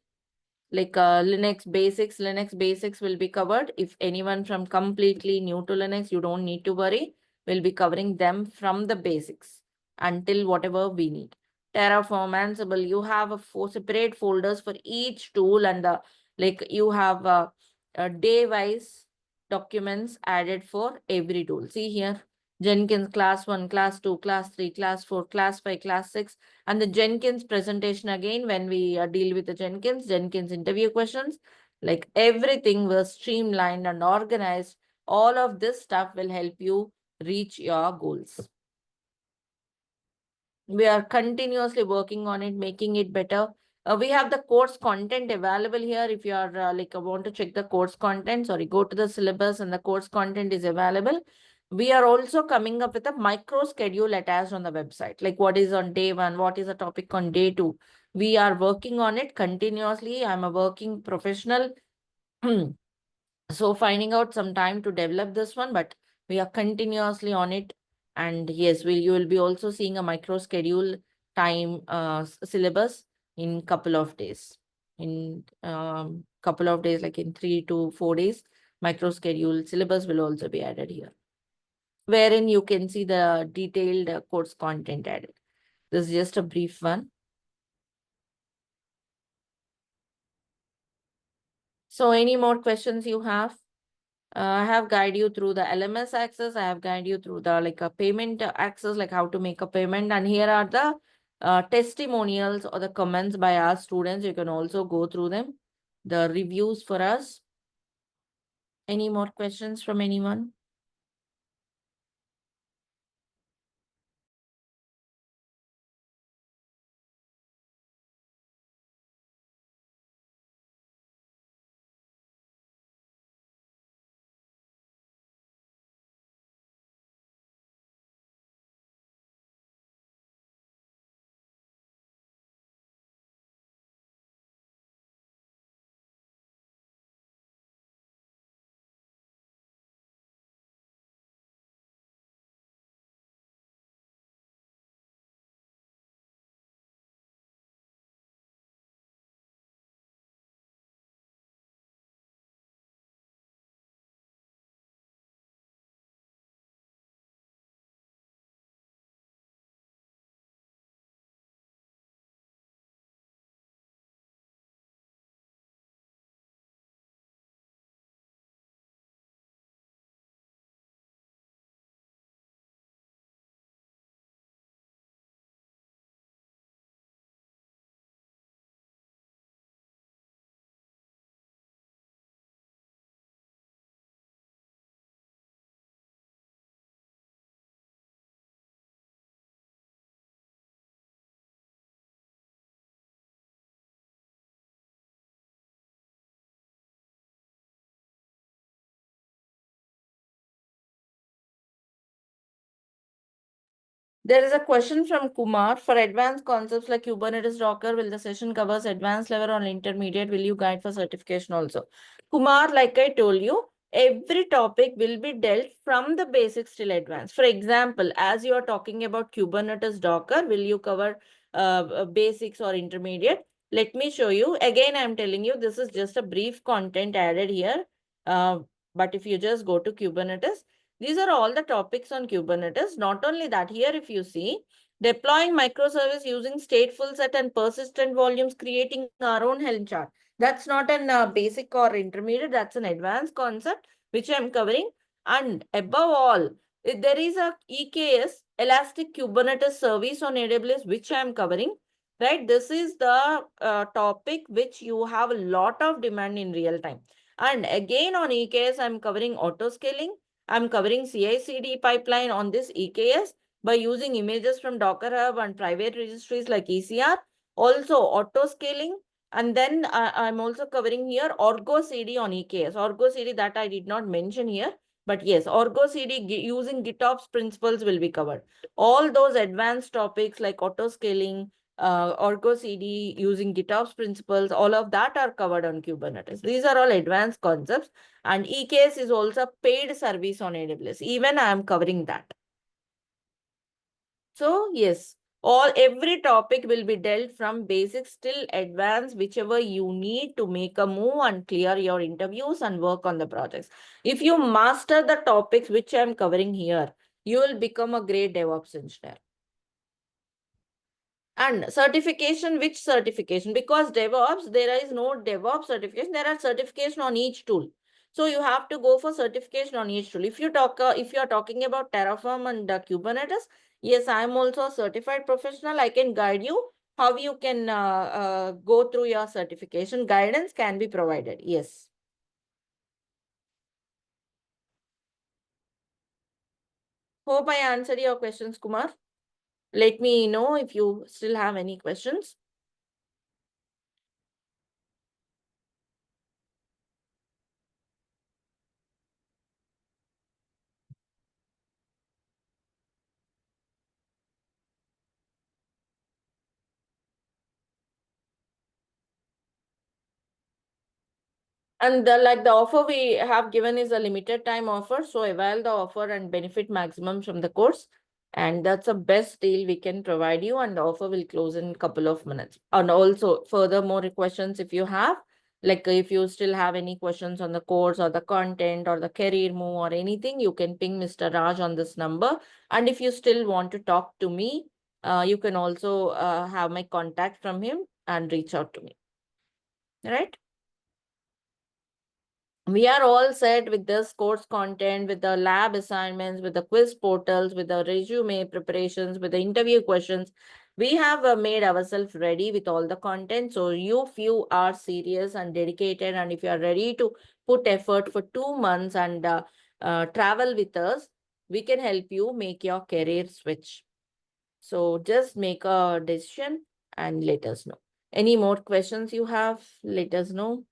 like Linux basics will be covered. If anyone from completely new to Linux, you don't need to worry. We'll be covering them from the basics until whatever we need. Terraform, Ansible, you have four separate folders for each tool, and like you have day wise documents added for every tool. See here, Jenkins class 1, class 2, class 3, class 4, class 5, class 6, and the Jenkins presentation again, when we deal with the Jenkins interview questions, like everything was streamlined and organized. All of this stuff will help you reach your goals. We are continuously working on it, making it better. We have the course content available here. If you are want to check the course content, sorry, go to the syllabus and the course content is available. We are also coming up with a micro schedule attached on the website, like what is on day one, what is the topic on day two. We are working on it continuously. I'm a working professional. So finding out some time to develop this one, but we are continuously on it. And yes, you will be also seeing a micro schedule time syllabus in couple of days. In couple of days, like in 3 to 4 days, micro schedule syllabus will also be added here, wherein you can see the detailed course content added. This is just a brief one. So any more questions you have? I have guided you through the LMS access. I have guided you through the like a payment access, like how to make a payment. And here are the testimonials or the comments by our students. You can also go through them. The reviews for us. Any more questions from anyone? There is a question from Kumar. For advanced concepts like Kubernetes, Docker, will the session covers advanced level or intermediate? Will you guide for certification also? Kumar, like I told you, every topic will be dealt from the basics till advanced. For example, as you are talking about Kubernetes Docker, will you cover basics or intermediate? Let me show you. Again, I'm telling you, this is just a brief content added here. Uh, but if you just go to Kubernetes, these are all the topics on Kubernetes. Not only that, here if you see, deploying microservice using stateful set and persistent volumes, creating our own Helm chart. That's not an basic or intermediate, that's an advanced concept which I'm covering. And above all, there is a EKS, Elastic Kubernetes Service on AWS, which I'm covering. Right, this is the topic which you have a lot of demand in real time. And again on EKS, I'm covering auto scaling. I'm covering CI/CD pipeline on this EKS by using images from Docker Hub and private registries like ECR. Also auto scaling. And then I'm also covering here Orgo CD on EKS. Orgo CD that I did not mention here. But yes, Orgo CD using GitOps principles will be covered. All those advanced topics like auto scaling, Orgo CD using GitOps principles, all of that are covered on Kubernetes. These are all advanced concepts. And EKS is also paid service on AWS. Even I am covering that. So yes, every topic will be dealt from basics till advanced, whichever you need to make a move and clear your interviews and work on the projects. If you master the topics which I am covering here, you will become a great DevOps engineer. And certification, which certification? Because DevOps, there is no DevOps certification. There are certification on each tool. So you have to go for certification on each tool. If you are talking about Terraform and Kubernetes, yes, I am also a certified professional. I can guide you how you can go through your certification. Guidance can be provided. Yes. Hope I answered your questions, Kumar. Let me know if you still have any questions. And like the offer we have given is a limited time offer. So avail the offer and benefit maximum from the course. And that's the best deal we can provide you. And the offer will close in a couple of minutes. And also further more questions if you have, like if you still have any questions on the course or the content or the career move or anything, you can ping Mr. Raj on this number. And if you still want to talk to me, you can also have my contact from him and reach out to me. Right? We are all set with this course content, with the lab assignments, with the quiz portals, with the resume preparations, with the interview questions. We have made ourselves ready with all the content. So if you are serious and dedicated, and if you are ready to put effort for 2 months and travel with us, we can help you make your career switch. So just make a decision and let us know. Any more questions you have, let us know.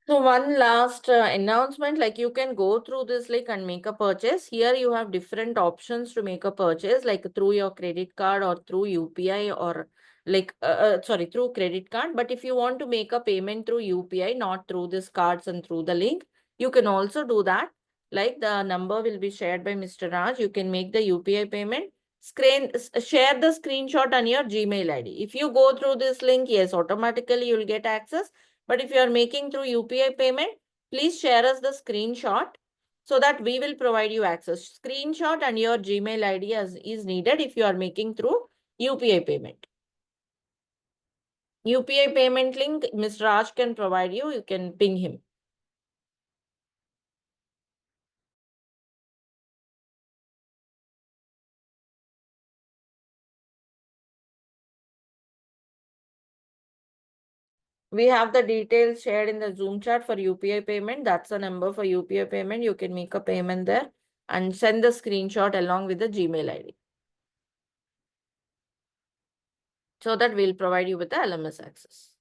So one last announcement, like you can go through this link and make a purchase. Here you have different options to make a purchase, like through your credit card or through UPI or like, sorry, through credit card. But if you want to make a payment through UPI, not through this cards and through the link, you can also do that. Like the number will be shared by Mr. Raj. You can make the UPI payment. Share the screenshot on your Gmail ID. If you go through this link, yes, automatically you'll get access. But if you are making through UPI payment, please share us the screenshot so that we will provide you access. Screenshot and your Gmail ID is needed if you are making through UPI payment. UPI payment link, Mr. Raj can provide you. You can ping him. We have the details shared in the Zoom chat for UPI payment. That's the number for UPI payment. You can make a payment there and send the screenshot along with the Gmail ID. So that we'll provide you with the LMS access.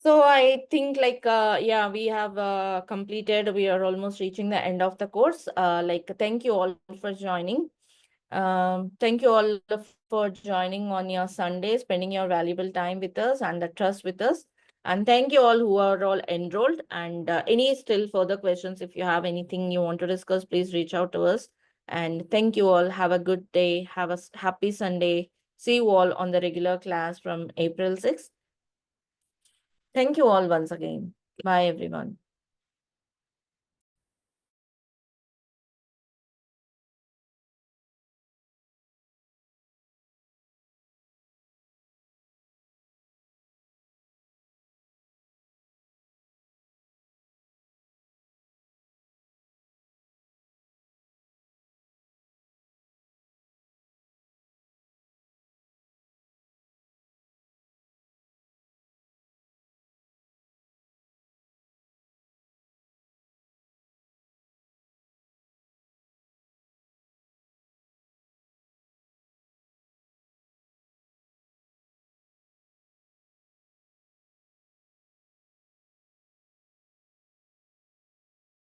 So I think like yeah, we have completed. We are almost reaching the end of the course. Like thank you all for joining. Thank you all for joining on your Sunday, spending your valuable time with us and the trust with us. And thank you all who are all enrolled. And any still further questions, if you have anything you want to discuss, please reach out to us. And thank you all. Have a good day. Have a happy Sunday. See you all on the regular class from April 6th. Thank you all once again. Bye, everyone.